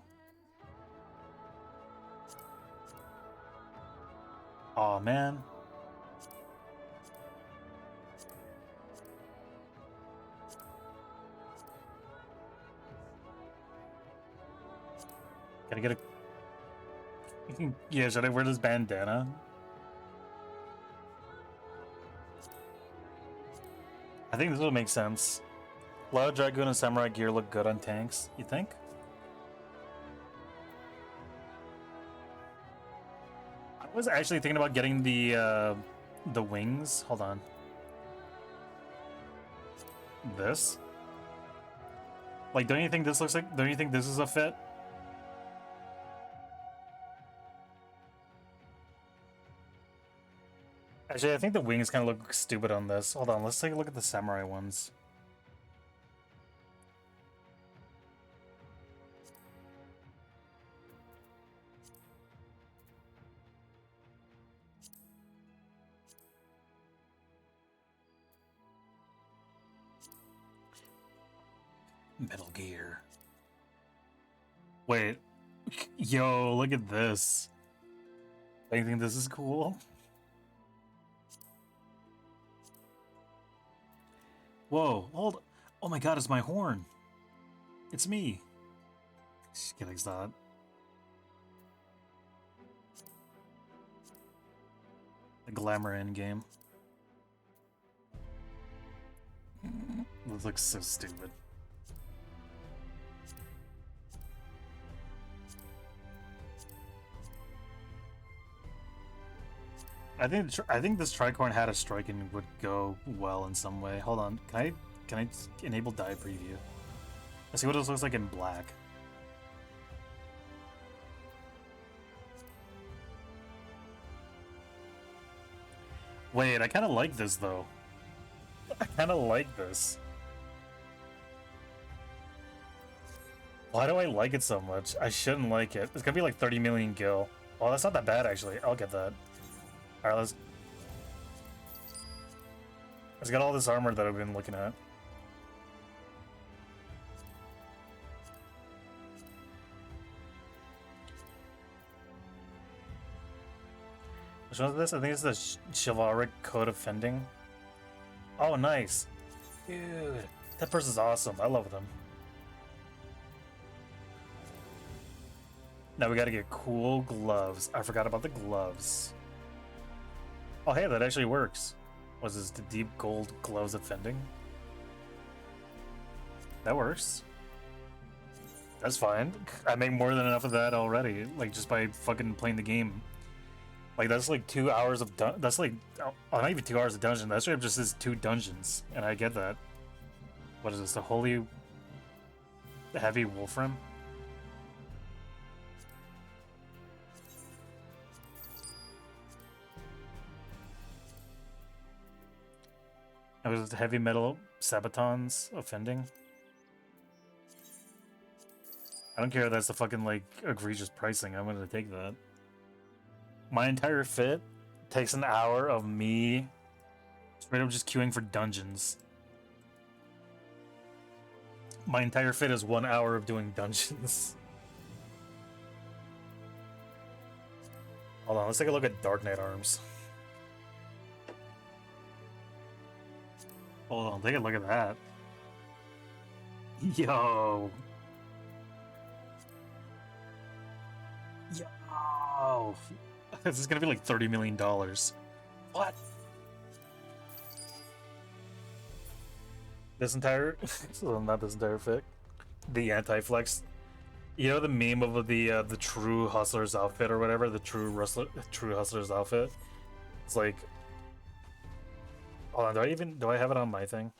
A: Oh man. Can I get a... Yeah, should I wear this bandana? I think this would make sense. A lot of Dragoon and Samurai gear look good on tanks, you think? I was actually thinking about getting the wings. Hold on. This? Like, don't you think this is a fit? Actually, I think the wings kind of look stupid on this. Hold on, let's take a look at the samurai ones. Metal Gear. Wait. Yo, look at this. Do you think this is cool? Whoa, hold. Oh my god, it's my horn. It's me. Just kidding, it's not. The glamour end game. This looks so stupid. I think this tricorn hat of striking would go well in some way. Hold on, can I enable dye preview? Let's see what this looks like in black. Wait, I kind of like this though. I kind of like this. Why do I like it so much? I shouldn't like it. It's gonna be like 30 million gil. Oh, that's not that bad actually. I'll get that. All right, let's get all this armor that I've been looking at. Which one is this? I think it's the chivalric code of fending. Oh, nice. Dude, that person's awesome. I love them. Now we gotta get cool gloves. I forgot about the gloves. Oh, hey, that actually works. Was this the deep gold gloves of fending? That works. That's fine. I make more than enough of that already, like just by fucking playing the game. Like that's like 2 hours of that's like not even 2 hours of dungeon. That straight up just is 2 dungeons, and I get that. What is this? The holy heavy wolfram? It was heavy metal sabatons offending. I don't care if that's the fucking like egregious pricing. I'm gonna take that. My entire fit takes an hour of me straight up just queuing for dungeons. My entire fit is 1 hour of doing dungeons. Hold on, let's take a look at Dark Knight arms. Hold on, take a look at that. Yo. Yo. This is gonna be like $30 million. What? This entire, so not this entire fit. The anti-flex. You know the meme of the true hustler's outfit or whatever, the true hustler's outfit. It's like, hold on, do I have it on my thing?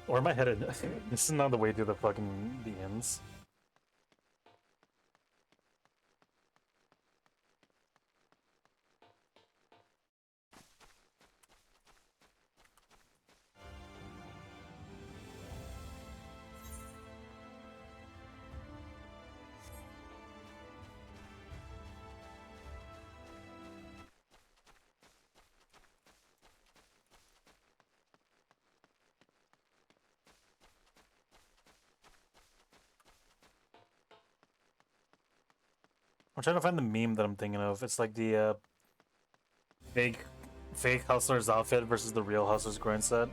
A: Or am I headed? This is not the way to the fucking the ends. I'm trying to find the meme that I'm thinking of. It's like the fake hustler's outfit versus the real hustler's grind set.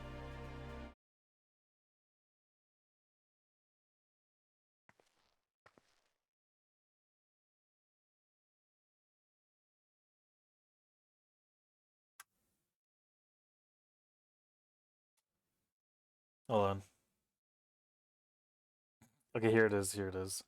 A: Hold on. Okay, here it is. Here it is.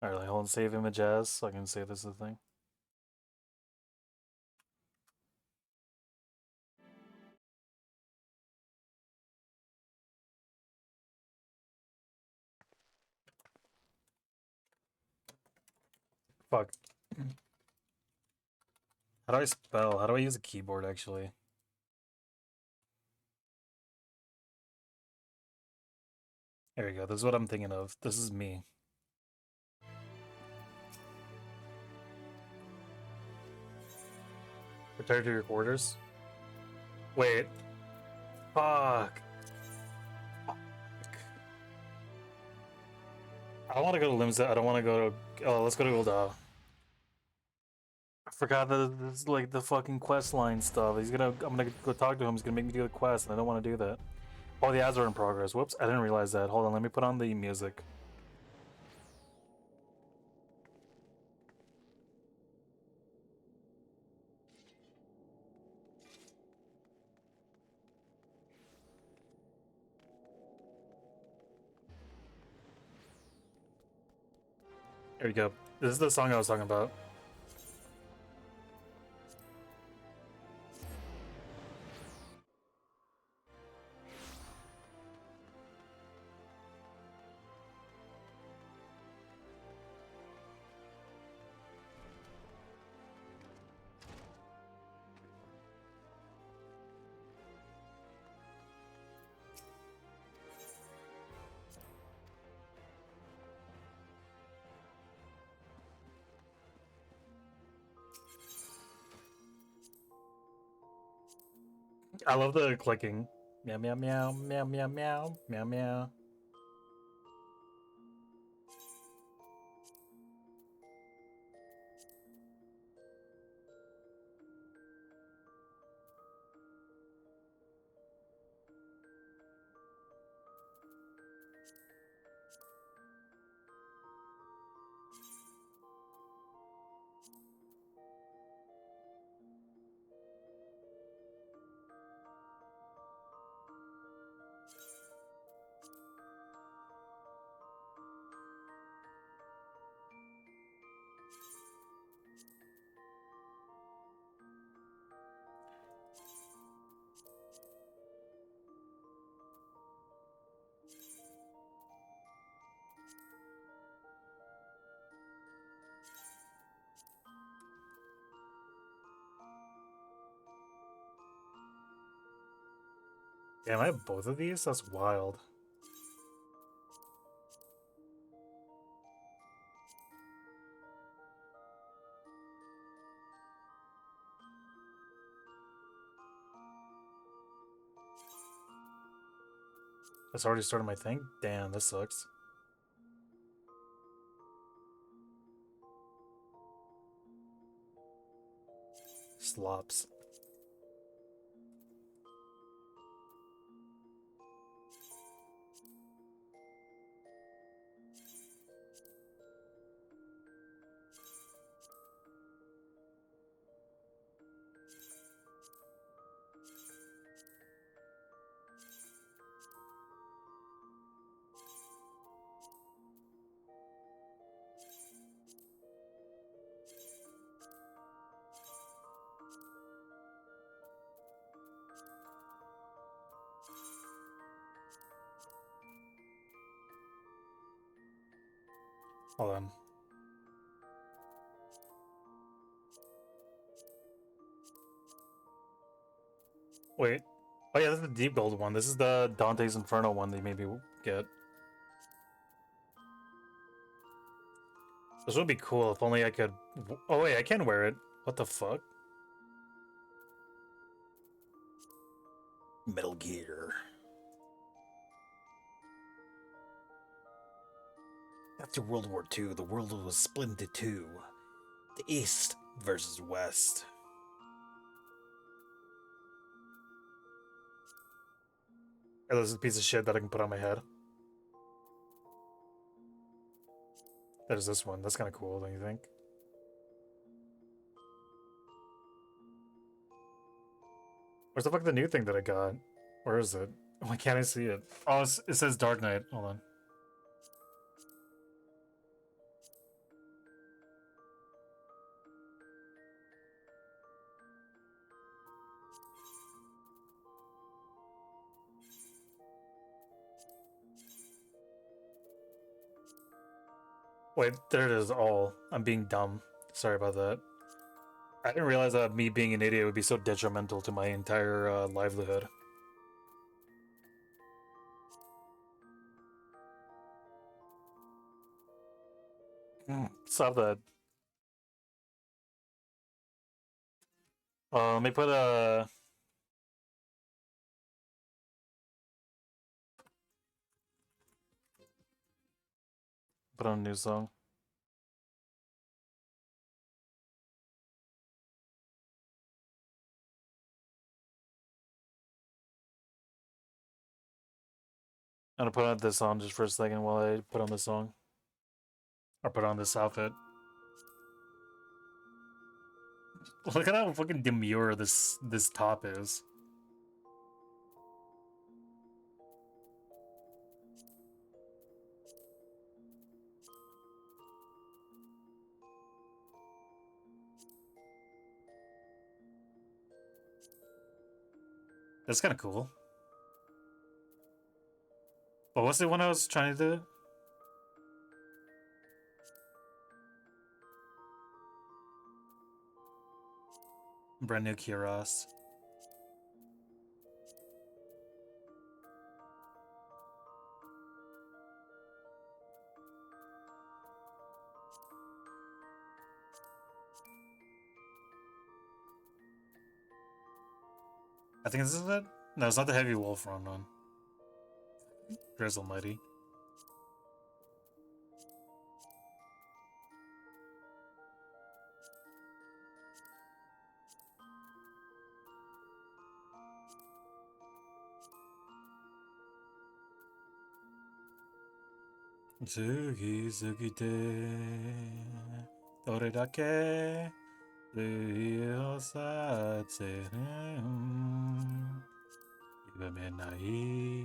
A: Alright, hold on. Save image as so I can say this is the thing. Fuck. How do I spell? How do I use a keyboard actually? There you go. This is what I'm thinking of. This is me. Return to your quarters. Wait. Fuck. I don't want to go to Limsa. I don't want to go to. Oh, let's go to Ulda. I forgot that this is like the fucking quest line stuff. I'm gonna go talk to him. He's gonna make me do the quest, and I don't want to do that. Oh, the ads are in progress. Whoops, I didn't realize that. Hold on, let me put on the music. Here we go. This is the song I was talking about. I love the clicking. Meow meow meow meow meow meow meow meow. Damn, I have both of these? That's wild. That's already started my thing? Damn, this sucks. Slops. Hold on. Wait. Oh yeah, this is the deep gold one. This is the Dante's Inferno one they made me get. This would be cool if only I could... Oh wait, I can wear it. What the fuck?
C: Metal Gear. After World War II, the world was split into two. The East versus West.
A: Oh, this is a piece of shit that I can put on my head. There's this one. That's kind of cool, don't you think? Where's the fuck the new thing that I got? Where is it? Oh, why can't I see it? Oh, it says Dark Knight. Hold on. Wait, there it is. All. I'm being dumb. Sorry about that. I didn't realize that me being an idiot would be so detrimental to my entire livelihood. Stop that. Let me put on a new song. I'm gonna put on this on just for a second while I put on the song. Or put on this outfit. Look at how fucking demure this top is. That's kind of cool. But what's the one I was trying to do? Brand new Kiros. I think this is it. No, it's not the heavy wolf run one. Drizzle Mighty. Sugi sugi te ore dake ryosatse yubame nai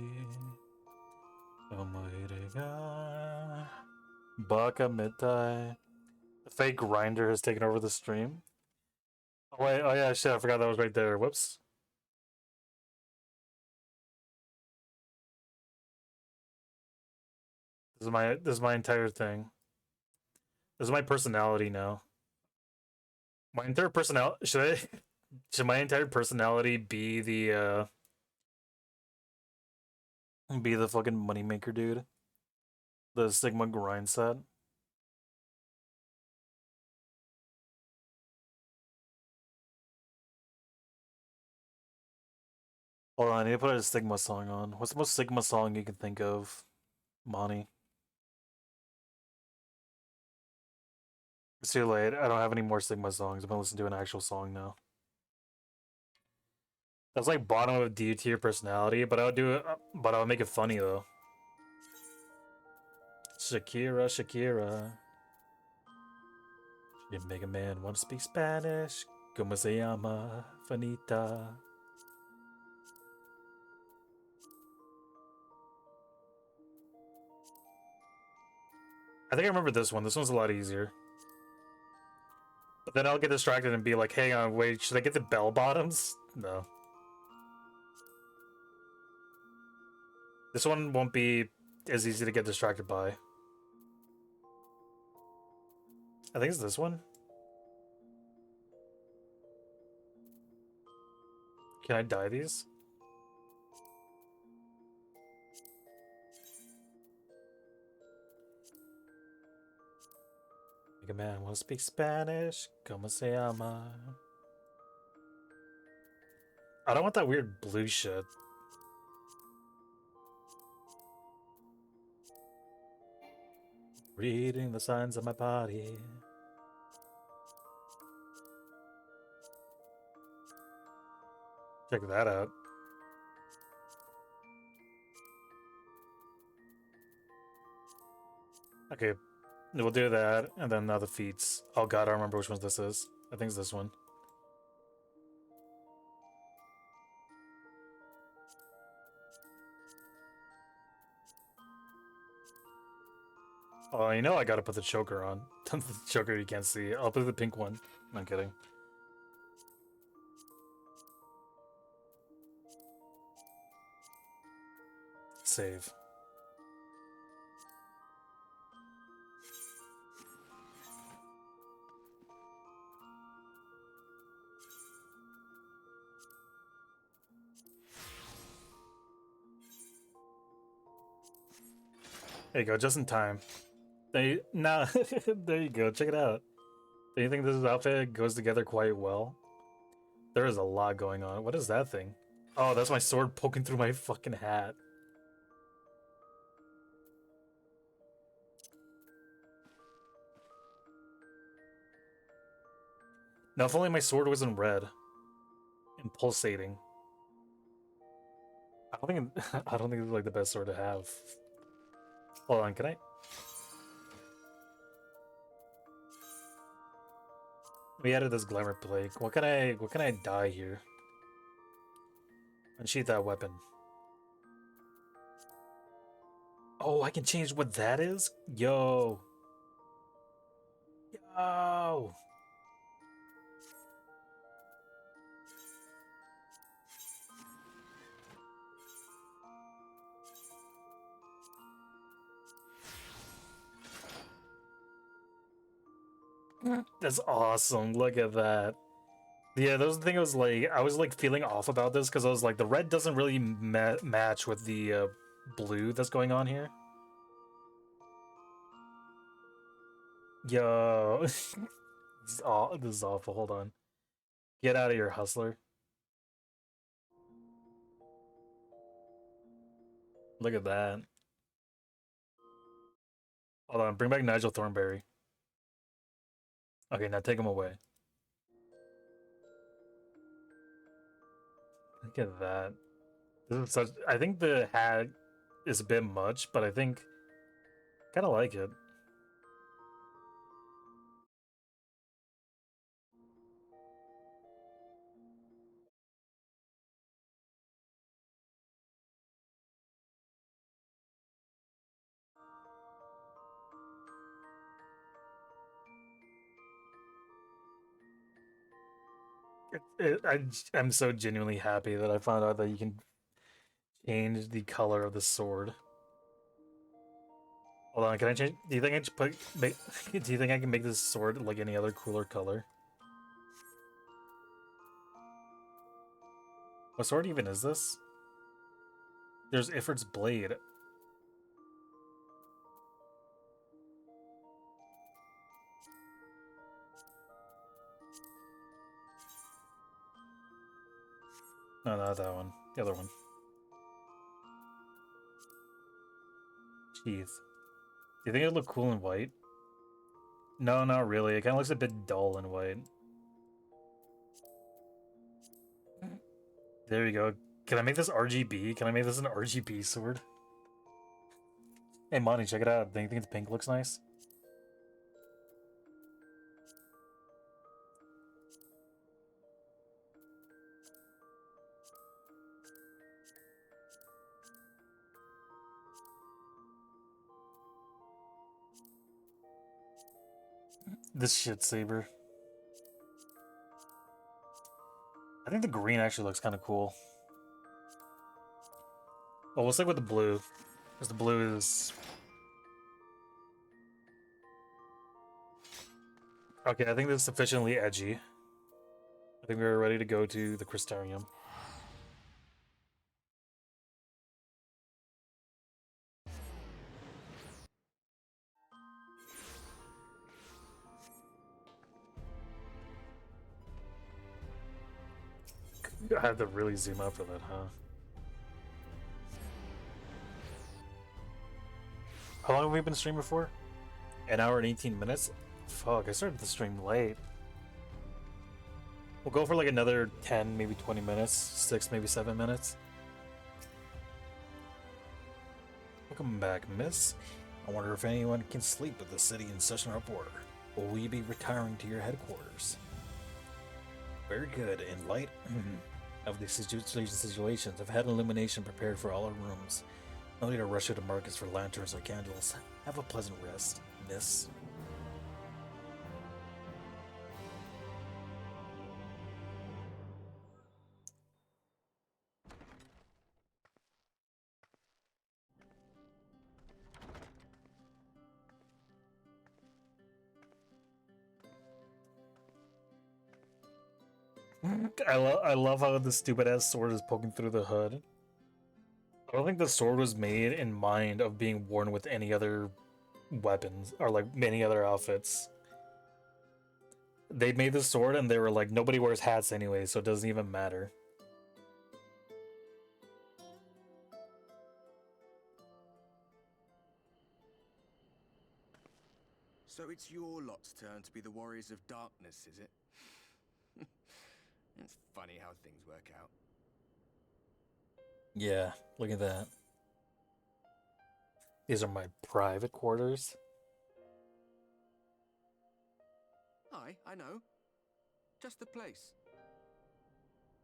A: omoire ga baka mitai. The fake grinder has taken over the stream. Oh wait, oh yeah, shit, I forgot that was right there. Whoops. This is my entire thing. This is my personality now. My entire personality should my entire personality be the fucking moneymaker dude? The Sigma grind set? Hold on, I need to put a Sigma song on. What's the most Sigma song you can think of, Monty? It's too late. I don't have any more Sigma songs. I'm gonna listen to an actual song now. That's like bottom of D tier personality, but I'll do it. But I'll make it funny though. Shakira, Shakira. You make a man want to speak Spanish. Como se llama? Fanita. I think I remember this one. This one's a lot easier. But then I'll get distracted and be like, hang on, wait, should I get the bell bottoms? No. This one won't be as easy to get distracted by. I think it's this one. Can I dye these? Make a man want to speak Spanish. Como se llama? I don't want that weird blue shit. Reading the signs of my body. Check that out. Okay, we'll do that, and then now the feats. Oh god, I don't remember which one this is. I think it's this one. Oh, you know I gotta put the choker on. The choker you can't see. I'll put the pink one. I'm kidding. Save. There you go, just in time. Now, there you go, check it out. Do you think this outfit goes together quite well? There is a lot going on. What is that thing? Oh, that's my sword poking through my fucking hat. Now, if only my sword wasn't red and pulsating. I don't think I don't think it's like the best sword to have. Hold on, can I? We added this glamour plague. What can I dye here? Unsheath that weapon. Oh, I can change what that is? Yo. Yo. That's awesome. Look at that. Yeah, that was the thing. I was like feeling off about this because I was like, the red doesn't really match with the blue that's going on here. Yo, this is awful. Hold on. Get out of here, hustler. Look at that. Hold on. Bring back Nigel Thornberry. Okay, now take him away. Look at that. This is such. I think the hat is a bit much, but I think kind of like it. I'm so genuinely happy that I found out that you can change the color of the sword. Hold on, can I change? Do you think I should do you think I can make this sword like any other cooler color? What sword even is this? There's Ifrit's blade. No, not that one. The other one. Jeez. Do you think it would look cool in white? No, not really. It kind of looks a bit dull in white. There we go. Can I make this RGB? Can I make this an RGB sword? Hey, Monty, check it out. Do you think the pink looks nice? This shit saber. I think the green actually looks kind of cool. Oh, we'll stick with the blue. Because the blue is... Okay, I think this is sufficiently edgy. I think we're ready to go to the Crystarium. I had to really zoom out for that, huh? How long have we been streaming for? An hour and 18 minutes? Fuck, I started the stream late. We'll go for like another 10, maybe 20 minutes. 6, maybe 7 minutes. Welcome back, miss. I wonder if anyone can sleep with the city in such an uproar. Or will you be retiring to your headquarters? Very good. In light of the situations, I've had illumination prepared for all our rooms. No need to rush out to markets for lanterns or candles. Have a pleasant rest, miss. I love how the stupid ass sword is poking through the hood. I don't think the sword was made in mind of being worn with any other weapons or like many other outfits. They made the sword and they were like, nobody wears hats anyway, so it doesn't even matter.
D: So it's your lot's turn to be the warriors of darkness, is it? It's funny how things work out.
A: Yeah, look at that. These are my private quarters.
D: Aye, I know. Just the place.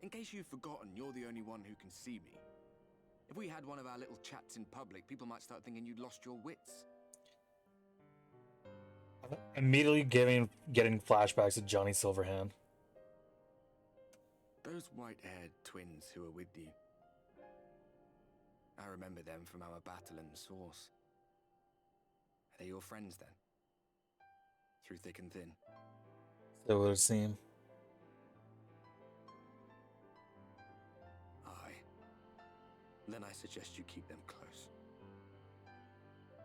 D: In case you've forgotten, you're the only one who can see me. If we had one of our little chats in public, people might start thinking you'd lost your wits.
A: Immediately getting flashbacks of Johnny Silverhand.
D: Those white-haired twins who were with you. I remember them from our battle in the Source. Are they your friends then? Through thick and thin?
C: So it would seem.
D: Aye. Then I suggest you keep them close.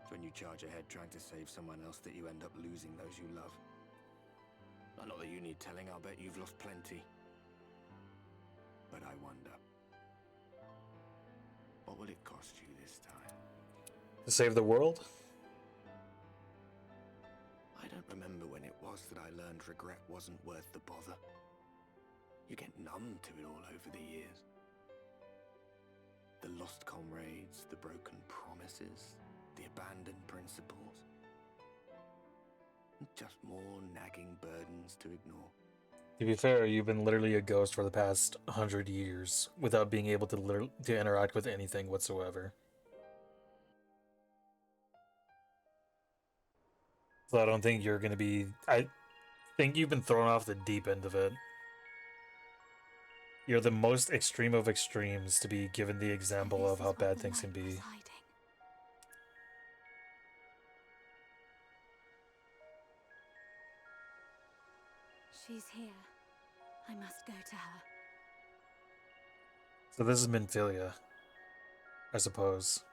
D: It's when you charge ahead trying to save someone else that you end up losing those you love. Not that you need telling, I'll bet you've lost plenty. But I wonder, what will it cost you this time?
C: To save the world?
D: I don't remember when it was that I learned regret wasn't worth the bother. You get numb to it all over the years. The lost comrades, the broken promises, the abandoned principles. Just more nagging burdens to ignore.
C: To be fair, you've been literally a ghost for the past 100 years without being able to interact with anything whatsoever. So I don't think you're going to be... I think you've been thrown off the deep end of it. You're the most extreme of extremes to be given the example of how bad things can be.
E: She's here. I must go to her.
C: So this is Minfilia, I suppose.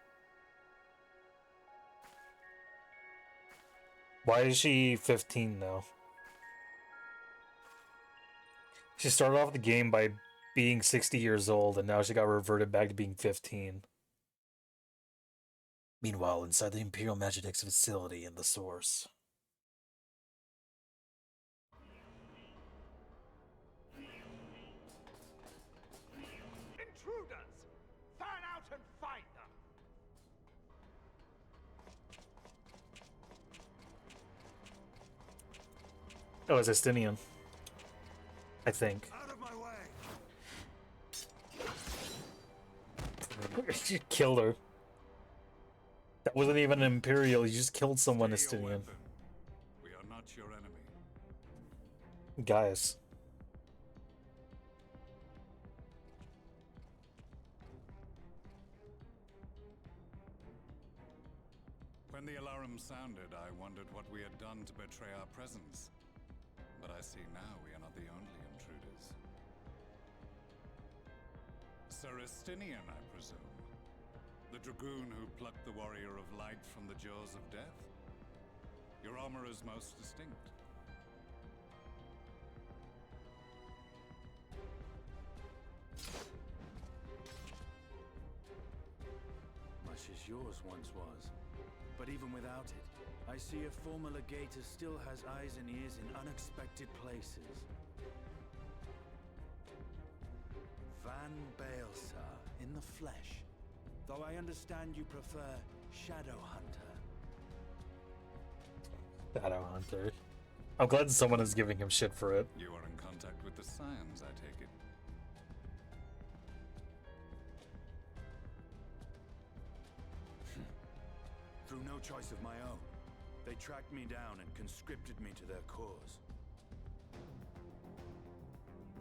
C: Why is she 15 now? She started off the game by being 60 years old, and now she got reverted back to being 15. Meanwhile, inside the Imperial Magitex facility in the Source.
B: Intruders! Fan out and find them!
C: Oh, it's Estinian. I think.
B: Out of my way!
C: You killed her. That wasn't even an Imperial, you just killed someone, Estinian.
B: We are not your enemy.
C: Guys.
F: When the alarm sounded, I wondered what we had done to betray our presence. But I see now we are not the only intruders. Sir Estinian, I presume. The dragoon who plucked the warrior of light from the jaws of death? Your armor is most distinct.
G: Much as yours once was. But even without it, I see a former legator still has eyes and ears in unexpected places. Van Baelsar in the flesh. Though I understand you prefer Shadowhunter.
C: Shadowhunter. I'm glad someone is giving him shit for it.
F: You are in contact with the Scions, I take it.
G: Through no choice of my own, they tracked me down and conscripted me to their cause.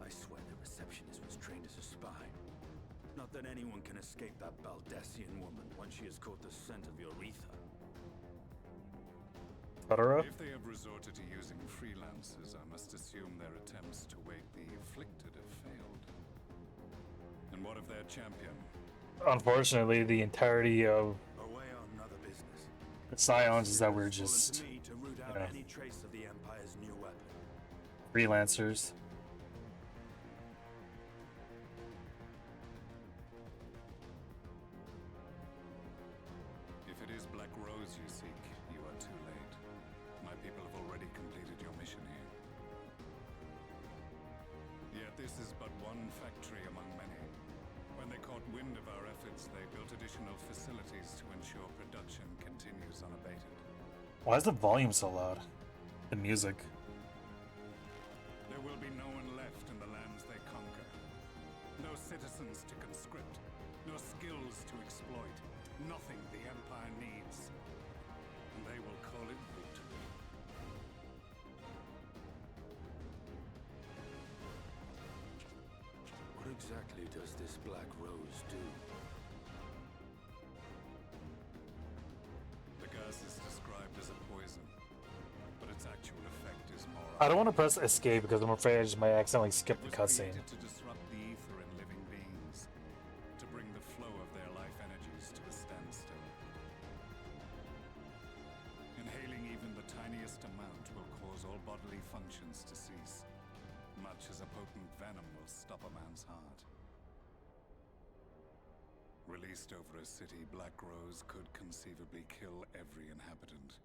G: I swear the receptionist was trained as a spy. Not that anyone can escape that Baldessian woman once she has caught the scent of your ether.
C: Totoro?
F: If they have resorted to using freelancers, I must assume their attempts to wake the afflicted have failed. And what of their champion?
C: Unfortunately, the entirety of
G: Away on another business.
C: the Scions is that we're
G: It's fallen
C: just
G: to me to root out
C: know,
G: any trace of the Empire's new weapon.
C: freelancers.
F: If it is Black Rose you seek, you are too late. My people have already completed your mission here. Yet this is but one factory among many. When they caught wind of our efforts, they built additional facilities to ensure production continues unabated.
C: Why is the volume so loud? The music.
F: There will be no one left in the lands they conquer. No citizens to conscript. No skills to exploit. Nothing the Empire needs. And they will call it root.
G: What exactly does this Black Rose do?
F: The gas is described as a poison, but its actual effect is more
A: I don't want to press escape because I'm afraid I just might accidentally skip the
F: was
A: cutscene.
F: created to disrupt the ether in living beings, to bring the flow of their life energies to a standstill. Inhaling even the tiniest amount will cause all bodily functions to cease, much as a potent venom will stop a man's heart. Released over a city, Black Rose could conceivably kill every inhabitant,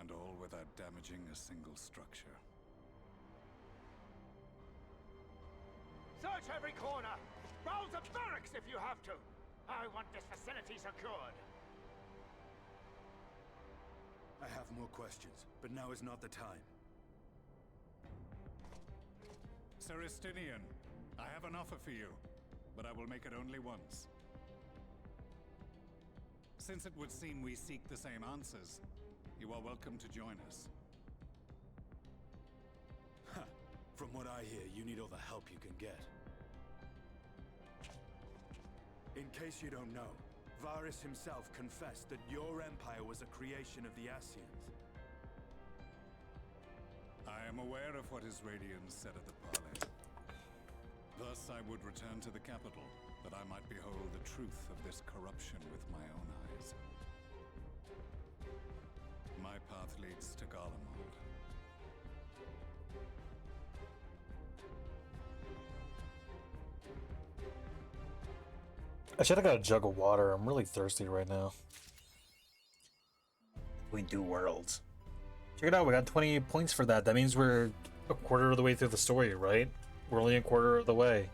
F: and all without damaging a single structure.
H: Search every corner! Rouse the barracks if you have to! I want this facility secured!
G: I have more questions, but now is not the time.
F: Sir Estinian, I have an offer for you, but I will make it only once. Since it would seem we seek the same answers, you are welcome to join us.
G: Ha! From what I hear, you need all the help you can get. In case you don't know, Varys himself confessed that your empire was a creation of the Ascians.
F: I am aware of what his Radiance said at the parley. Thus I would return to the capital, that I might behold the truth of this corruption with my own eyes. My path leads to Garlemald.
A: I should have got a jug of water. I'm really thirsty right now. We do worlds. Check it out. We got 20 points for that. That means we're a quarter of the way through the story, right? We're only a quarter of the way.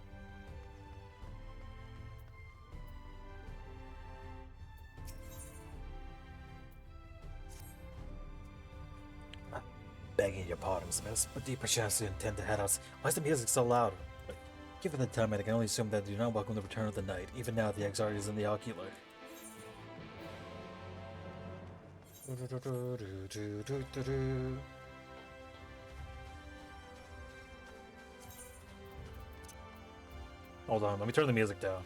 A: Begging your pardon, Smith, but do you perchance intend to head out? Why is the music so loud? Given the time, I can only assume that you do not welcome the return of the night. Even now, the Exarch is in the ocular. Hold on, let me turn the music down.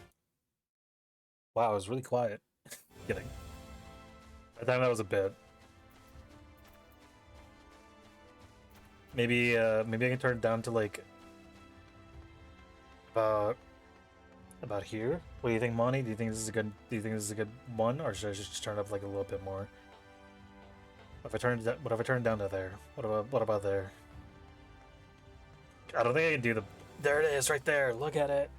A: Wow, it was really quiet. Kidding. I thought that was a bit. Maybe maybe I can turn it down to like about here. What do you think, Monty? Do you think this is a good? Do you think this is a good one, or should I just turn it up like a little bit more? What if I turn it? What if I turn it down to there? What about there? I don't think I can do the. There it is, right there. Look at it.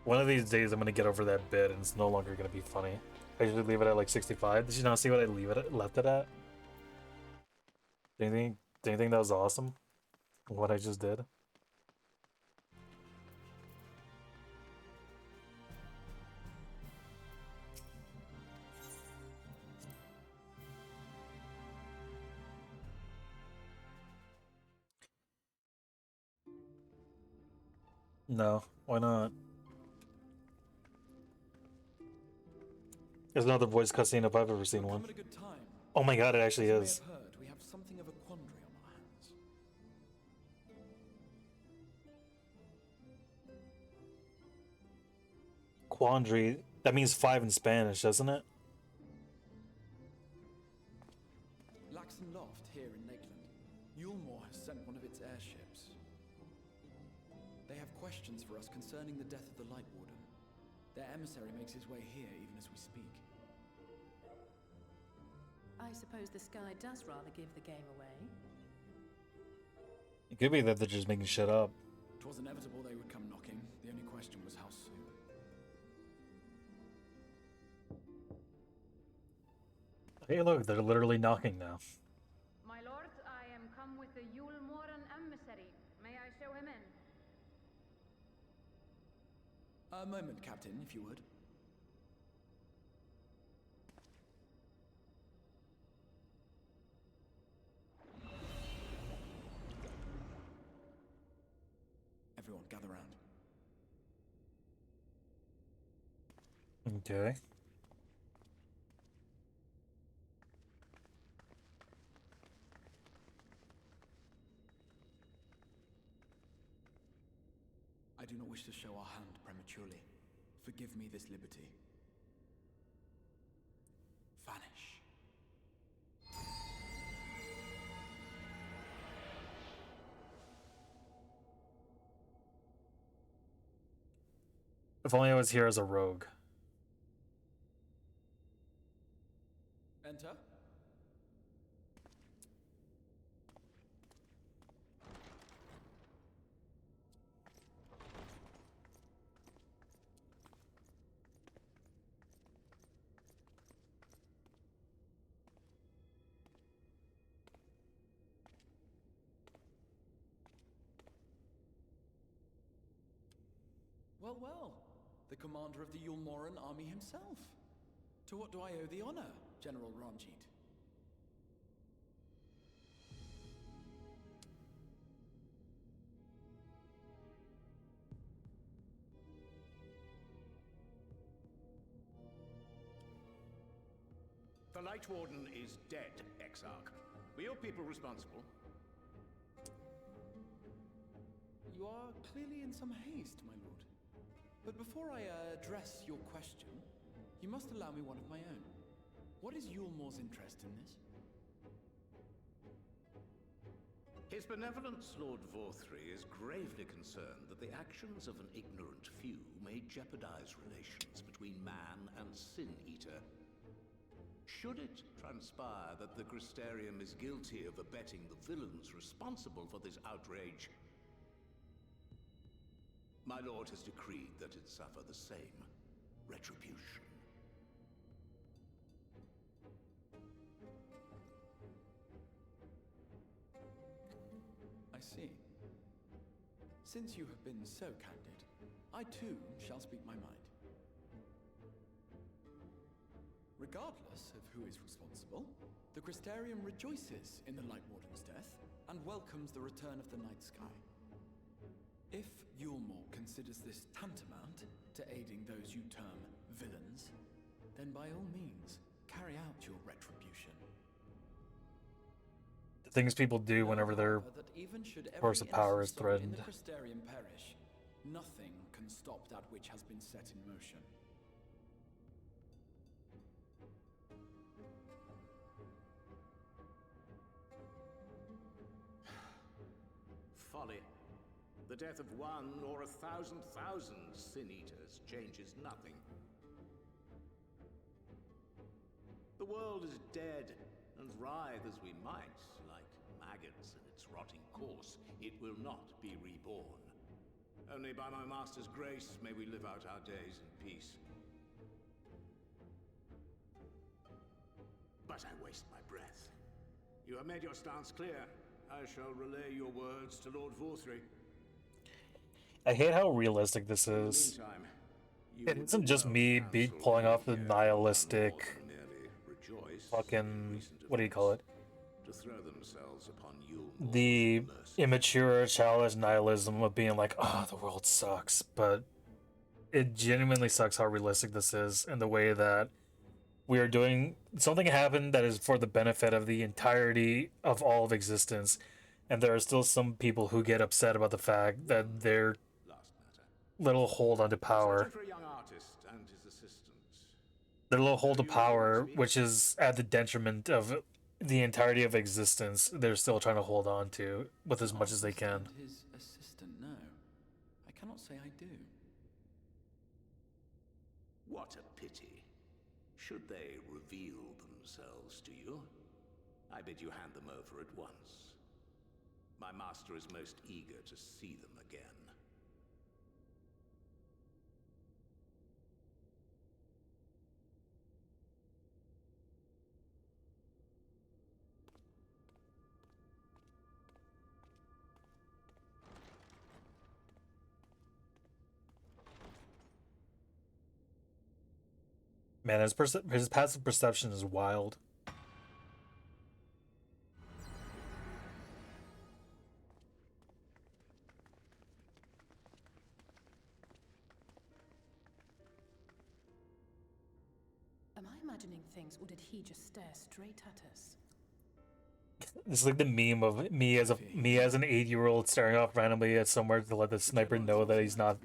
A: One of these days, I'm gonna get over that bit, and it's no longer gonna be funny. I usually leave it at like 65. Did you not see what I left it at? Do you think that was awesome? What I just did? No, why not? There's another voice cutscene if I've ever seen one.
I: Come at a good time.
A: Oh my god, it actually
I: As you may
A: is.
I: have heard, we have something of a quandary on our hands.
A: Quandary. That means 5 in Spanish, doesn't it?
I: Laxon Loft here in Lakeland. Yulmore has sent one of its airships. They have questions for us concerning the death of the Light Warden. Their emissary makes his way here even as we speak.
J: I suppose the sky does rather give the game away.
A: It could be that they're just making shit up.
I: It was inevitable they would come knocking. The only question was how soon.
A: Hey, look, they're literally knocking now.
K: My lord, I am come with the Yulmoran emissary. May I show him in?
I: A moment, Captain, if you would. Everyone, gather round.
A: Okay.
I: I do not wish to show our hand prematurely. Forgive me this liberty. Vanish.
A: If only I was here as a rogue.
I: Enter. Well, well, the commander of the Yulmoran army himself. To what do I owe the honor, General Ranjit?
H: The Light Warden is dead, Exarch. Were your people responsible?
I: You are clearly in some haste, my lord. But before I address your question, you must allow me one of my own. What is Yulmor's interest in this?
H: His benevolence, Lord Vorthri, is gravely concerned that the actions of an ignorant few may jeopardize relations between man and Sin Eater. Should it transpire that the Crystarium is guilty of abetting the villains responsible for this outrage, my lord has decreed that it suffer the same retribution.
I: I see. Since you have been so candid, I too shall speak my mind. Regardless of who is responsible, the Crystarium rejoices in the Light Warden's death and welcomes the return of the night sky. If Yulmor considers this tantamount to aiding those you term villains, then by all means, carry out your retribution.
A: The things people do whenever their source of power is threatened.
I: In the Crystarium perish, nothing can stop that which has been set in motion.
H: Folly. The death of one or 1,000,000 Sin Eaters changes nothing. The world is dead, and writhe as we might, like maggots in its rotting course, it will not be reborn. Only by my master's grace may we live out our days in peace. But I waste my breath. You have made your stance clear. I shall relay your words to Lord Vorthri.
A: I hate how realistic this is. It isn't just me pulling off the nihilistic fucking, what do you call it? The immature, childish nihilism of being like, oh, the world sucks. But it genuinely sucks how realistic this is, and the way that we are doing something happened that is for the benefit of the entirety of all of existence. And there are still some people who get upset about the fact that their little hold onto power, their little hold of power, which is at the detriment of the entirety of existence, they're still trying to hold on to with as much as they can.
I: His assistant, no. I cannot say I do.
H: What a pity. Should they reveal themselves to you, I bid you hand them over at once. My master is most eager to see them again.
A: Man, his passive perception is wild.
J: Am I imagining things, or did he just stare straight at us?
A: It's like the meme of me as an 8-year-old staring off randomly at somewhere to let the sniper know that he's not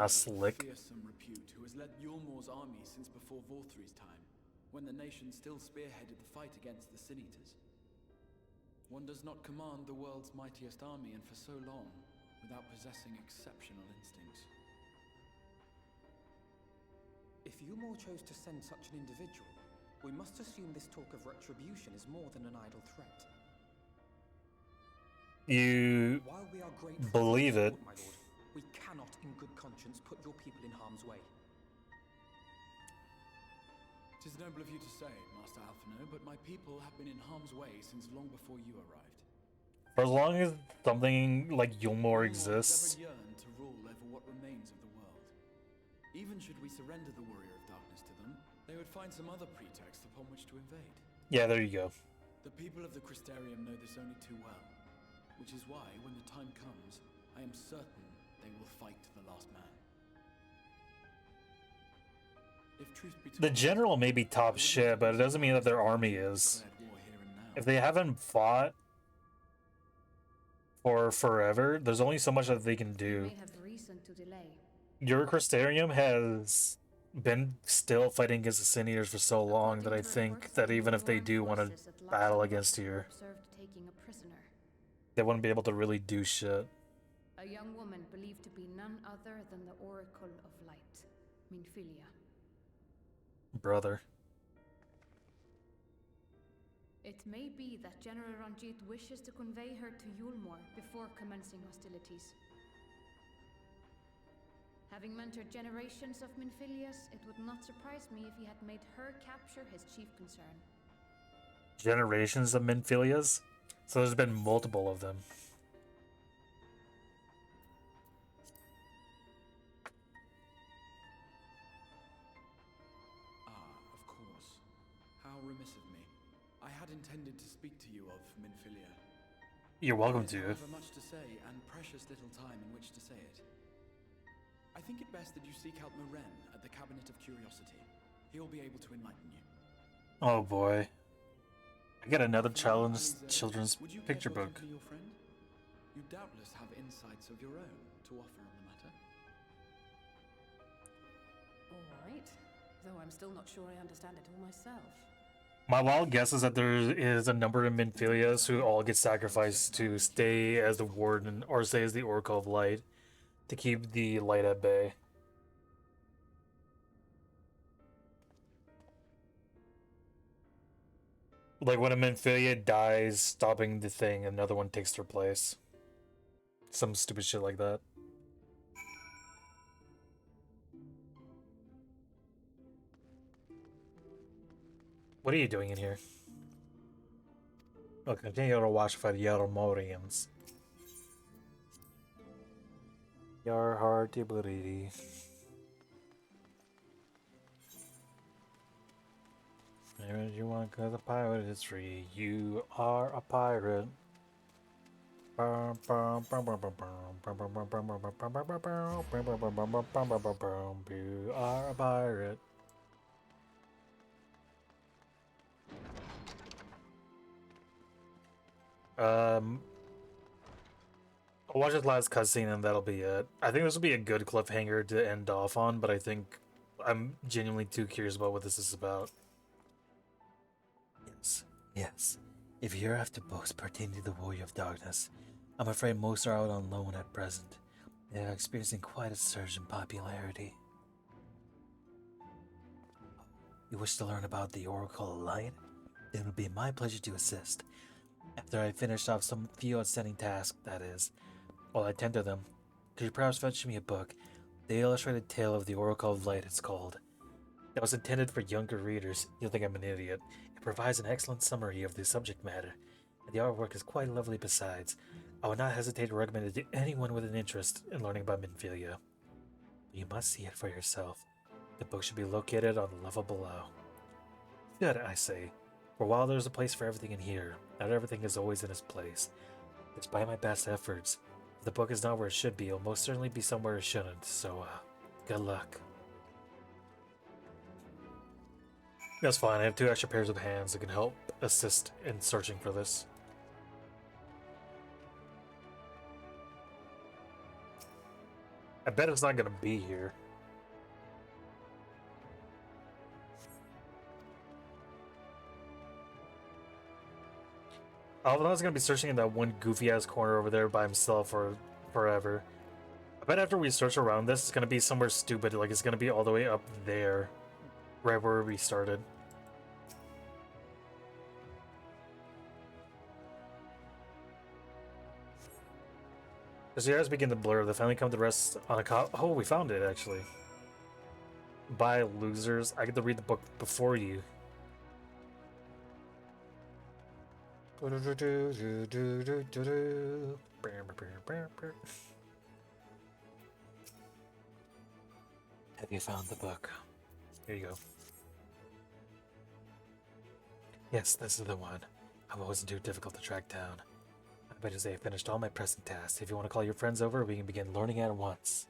A: slick.
I: Fearsome repute who has led Yulmor's army since before Vorthri's time, when the nation still spearheaded the fight against the Sin Eaters. One does not command the world's mightiest army, and for so long, without possessing exceptional instincts. Yulmore chose to send such an individual, we must assume this talk of retribution is more than an idle threat.
A: You
I: While we are grateful
A: believe
I: for your
A: it.
I: support, my lord, we cannot in good conscience put your people in harm's way.
L: It is noble of you to say, Master Alphino, but my people have been in harm's way since long before you arrived.
A: For as long as something like Yulmore
L: Yulmore
A: exists.
L: has ever yearned to rule over what remains of the world. Even should we surrender the Warrior of Darkness to them, they would find some other pretext upon which to invade.
A: Yeah, there you go.
L: The people of the Crystarium know this only too well, which is why, when the time comes, I am certain they will fight to the last man. If truth be told,
A: The general may be top shit, but it doesn't mean that their army is. If they haven't fought for forever, there's only so much that they can do.
K: May have reason to delay.
A: Your Crystarium has been still fighting against the Sin Eaters for so long that I think that even if they do want to battle against you,
K: Observed taking a prisoner.
A: they wouldn't be able to really do shit.
K: A young woman believed to be none other than the Oracle of Light, Minfilia.
A: Brother.
K: It may be that General Ranjit wishes to convey her to Yulmore before commencing hostilities. Having mentored generations of Minfilias, it would not surprise me if he had made her capture his chief concern.
A: Generations of Minfilias? So there's been multiple of them.
L: Of course. How remiss of me. I had intended to speak to you of Minfilia.
A: You're welcome
L: There is,
A: to.
L: however, much to say, and precious little time in which to say it. I think it best that you seek out Moren at the Cabinet of Curiosity. He will be able to enlighten you.
A: Oh boy. I got another challenge
L: Alize,
A: children's
L: would you care
A: picture
L: to
A: book.
L: accompany your friend? You doubtless have insights of your own to offer on the matter.
J: All right. Though I'm still not sure I understand it all myself.
A: My wild guess is that there is a number of Minfilias who all get sacrificed to stay as the Warden or stay as the Oracle of Light to keep the light at bay. Like when a Minfilia dies stopping the thing, another one takes their place. Some stupid shit like that. What are you doing in here? Oh, continue to watch for the Yaromorians. Your hearty booty. You want cause a pirate is free. You are a pirate. You are a pirate. I'll watch this last cutscene and that'll be it. I think this will be a good cliffhanger to end off on, but I think I'm genuinely too curious about what this is about. Yes. If you're after books pertaining to the Warrior of Darkness, I'm afraid most are out on loan at present. They are experiencing quite a surge in popularity. You wish to learn about the Oracle of Light? Then it would be my pleasure to assist. After I finish off some few outstanding tasks, that is, while I tend to them, could you perhaps fetch me a book? The Illustrated Tale of the Oracle of Light, it's called. That was intended for younger readers. You'll think I'm an idiot. It provides an excellent summary of the subject matter, and the artwork is quite lovely besides. I would not hesitate to recommend it to anyone with an interest in learning about Minfilia. You must see it for yourself. The book should be located on the level below. Good, I say. For while there's a place for everything in here, not everything is always in its place. Despite my best efforts, if the book is not where it should be, it'll most certainly be somewhere it shouldn't, so, good luck. That's fine, I have 2 extra pairs of hands that can help assist in searching for this. I bet it's not gonna be here. Alvin's gonna be searching in that one goofy ass corner over there by himself for forever. I bet after we search around this, it's gonna be somewhere stupid, like it's gonna be all the way up there. right where we started. As the eyes begin to blur, the family come to rest on a cot. Oh, we found it actually. Bye, losers. I get to read the book before you. Have you found the book? Here you go. Yes, this is the one. I wasn't too difficult to track down. I better say I finished all my pressing tasks. If you want to call your friends over, we can begin learning at once.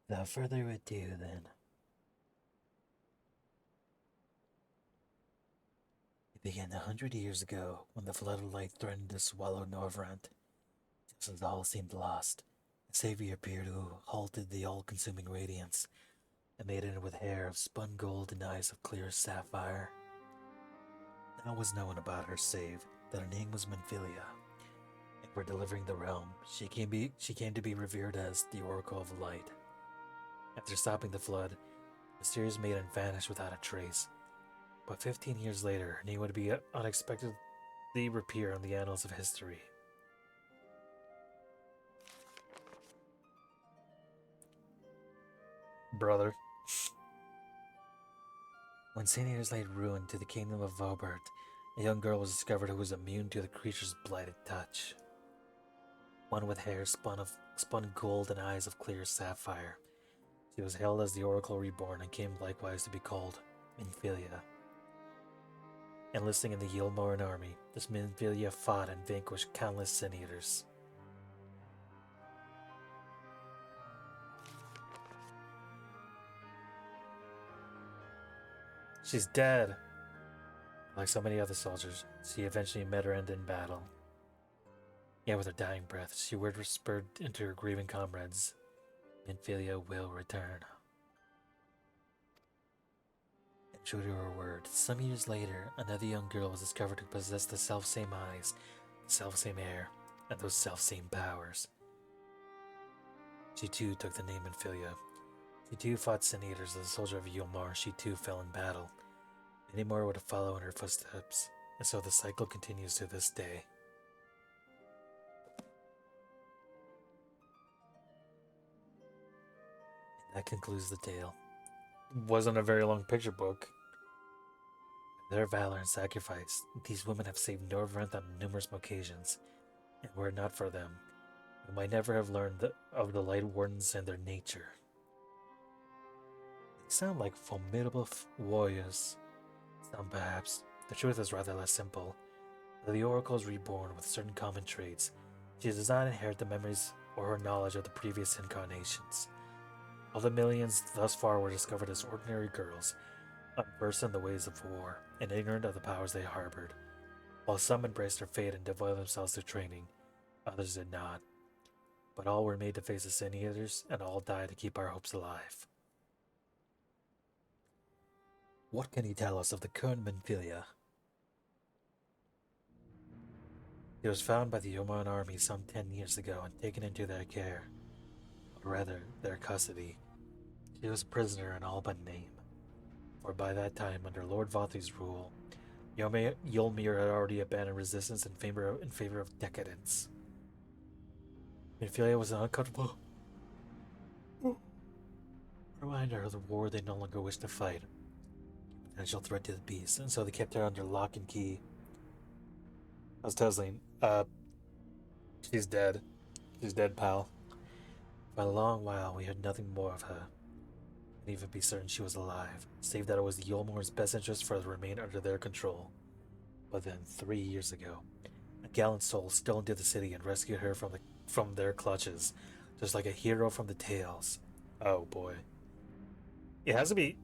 A: Without further ado, then. It began 100 years ago, when the flood of light threatened to swallow Norvrant. Just as all seemed lost, a savior appeared who halted the all-consuming radiance and made it with hair of spun gold and eyes of clear sapphire. Now was known about her save that her name was Menphilia, and for delivering the realm, she came to be revered as the Oracle of Light. After stopping the flood, the mysterious maiden vanished without a trace. But 15 years later, her name would be unexpectedly reappear on the annals of history. Brother. When St. Ears laid ruin to the kingdom of Vobert, a young girl was discovered who was immune to the creature's blighted touch. One with hair spun gold and eyes of clear sapphire. She was hailed as the Oracle Reborn and came likewise to be called Menphilia. Enlisting in the Yilmoran army, this Menphilia fought and vanquished countless Sin Eaters. She's dead! Like so many other soldiers, she eventually met her end in battle. Yet with her dying breath, she whispered into her grieving comrades, Menphilia will return. And true to her word, some years later, another young girl was discovered who possessed the selfsame eyes, the selfsame hair, and those selfsame powers. She too took the name Menphilia. She too fought Sin Eaters as a soldier of Yulmar. She too fell in battle. Many more would follow in her footsteps, and so the cycle continues to this day. And that concludes the tale. Wasn't a very long picture book. Their valor and sacrifice, these women have saved Norvrent on numerous occasions, and were it not for them, we might never have learned of the Light Wardens and their nature. They sound like formidable warriors. Some perhaps. The truth is rather less simple. Though the Oracle is reborn with certain common traits, she does not inherit the memories or her knowledge of the previous incarnations. All the millions thus far were discovered as ordinary girls, unversed in the ways of war, and ignorant of the powers they harbored. While some embraced their fate and devoted themselves to training, others did not. But all were made to face the Sin Eaters, and all died to keep our hopes alive. What can you tell us of the current Menphilia? He was found by the Yoman army some 10 years ago and taken into their care, or rather, their custody. She was a prisoner in all but name, for by that time, under Lord Vothi's rule, Yulmir had already abandoned resistance in favor of decadence. Menphilia was an uncomfortable reminder of the war they no longer wished to fight, potential threat to the beast, and so they kept her under lock and key. I was Tesling, she's dead. She's dead, pal. For a long while, we heard nothing more of her. And even be certain she was alive, save that it was the Yulmor's best interest for her to remain under their control. But then, 3 years ago, a gallant soul stole into the city and rescued her from their clutches, just like a hero from the tales. Oh boy. It has to be.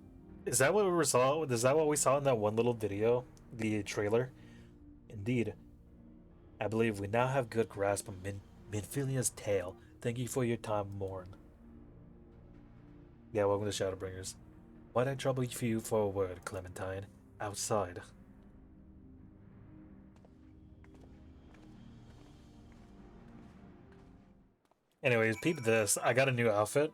A: Is that what we saw? Is that what we saw in that one little video? The trailer? Indeed. I believe we now have good grasp of Menphilia's tale. Thank you for your time, Morn. Yeah, welcome to Shadowbringers. Why'd I trouble you for a word, Clementine? Outside. Anyways, peep this. I got a new outfit.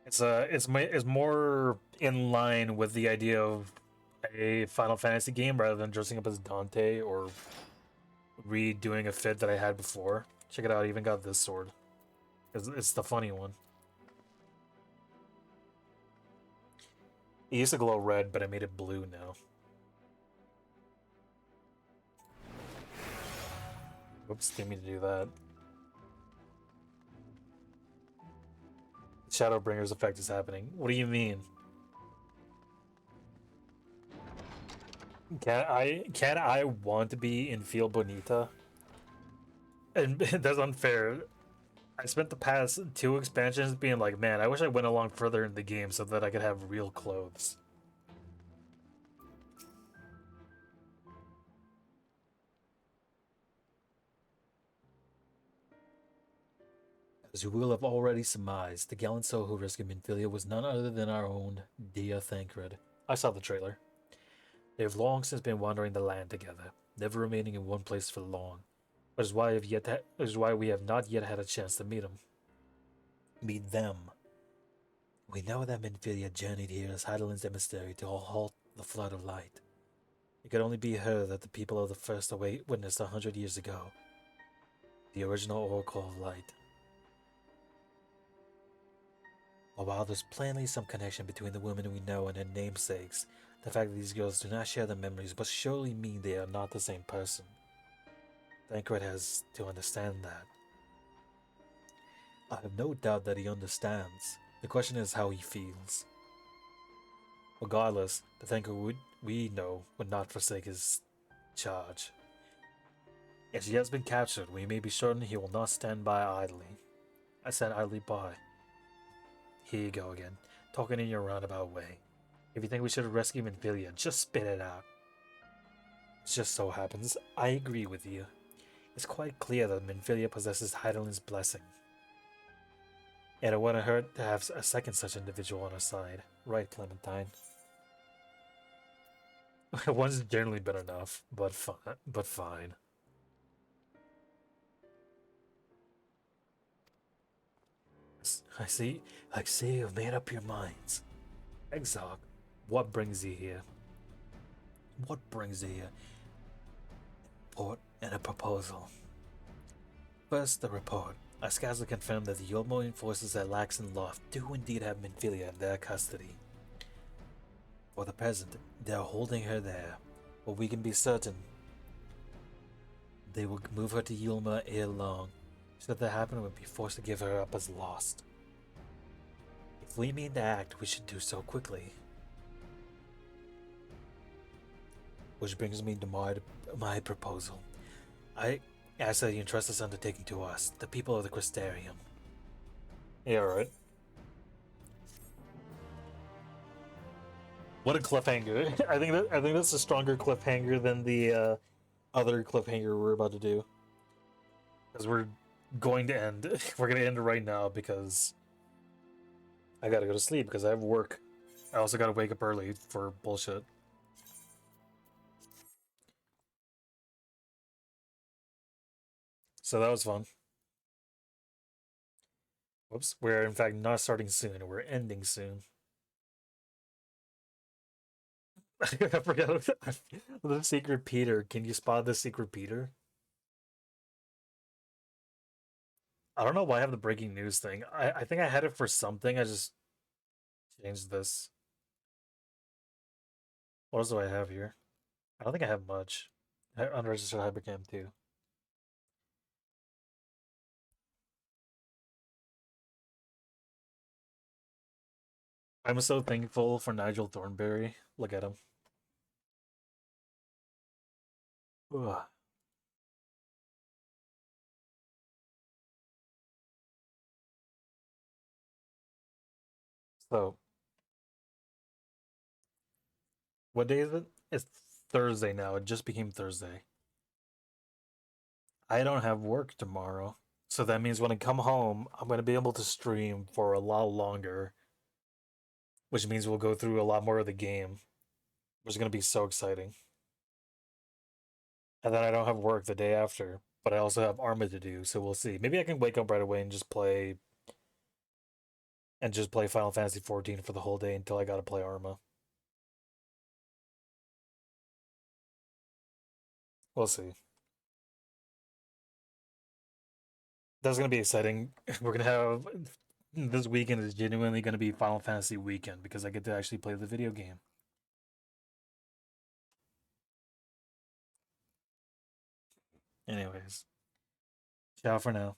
A: It's more in line with the idea of a Final Fantasy game rather than dressing up as Dante or redoing a fit that I had before. Check it out, I even got this sword. It's the funny one. It used to glow red, but I made it blue now. Oops, didn't mean to do that. Shadowbringer's effect is happening. What do you mean? Can I want to be in Feel Bonita? And that's unfair. I spent the past 2 expansions being like, man, I wish I went along further in the game so that I could have real clothes.
C: As you will have already surmised, the gallant soul who rescued Minfilia was none other than our own dear Thancred.
A: I saw the trailer.
C: They have long since been wandering the land together, never remaining in one place for long, which is why we have not yet had a chance to meet them. Meet them. We know that Minfilia journeyed here as Heidelind's emissary to halt the flood of light. It could only be her that the people of the First Await witnessed 100 years ago. The original Oracle of Light. While there's plainly some connection between the women we know and their namesakes, the fact that these girls do not share their memories must surely mean they are not the same person. Thancred has to understand that. I have no doubt that he understands. The question is how he feels. Regardless, the Thancred we know would not forsake his charge. As he has been captured, we may be certain he will not stand by idly. I stand idly by. Here you go again, talking in your roundabout way. If you think we should rescue Minfilia, just spit it out. It just so happens, I agree with you. It's quite clear that Minfilia possesses Heidelind's blessing. And it wouldn't hurt to have a second such individual on our side. Right, Clementine? One's generally been enough, but fine. I see you've made up your minds. Exarch, what brings you here? What brings you here? Report and a proposal. First, the report. I scarcely confirm that the Yulmoin forces at Laxon Loft do indeed have Minfilia in their custody. For the present, they are holding her there, but we can be certain they will move her to Yulma ere long. Should that happen, we'll be forced to give her up as lost. If we mean to act, we should do so quickly. Which brings me to my proposal. I ask that you entrust this undertaking to us, the people of the Crystarium.
A: Yeah, right. What a cliffhanger! I think that's a stronger cliffhanger than the other cliffhanger we're about to do. Because we're going to end. We're gonna end right now because I gotta go to sleep because I have work. I also gotta wake up early for bullshit. So that was fun. Whoops, we're in fact not starting soon, we're ending soon. I forgot the secret Peter. Can you spot the secret Peter? I don't know why I have the breaking news thing. I think I had it for something. I just changed this. What else do I have here? I don't think I have much. Unregistered Hypercam too. I'm so thankful for Nigel Thornberry. Look at him. Ugh. So, what day is it? It's Thursday now. It just became Thursday. I don't have work tomorrow. So that means when I come home, I'm going to be able to stream for a lot longer. Which means we'll go through a lot more of the game. which is gonna be so exciting. And then I don't have work the day after, but I also have Arma to do, so we'll see. Maybe I can wake up right away and just play Final Fantasy 14 for the whole day until I gotta play Arma. We'll see. That's gonna be exciting. We're gonna have this weekend is genuinely gonna be Final Fantasy weekend because I get to actually play the video game. Anyways, ciao for now.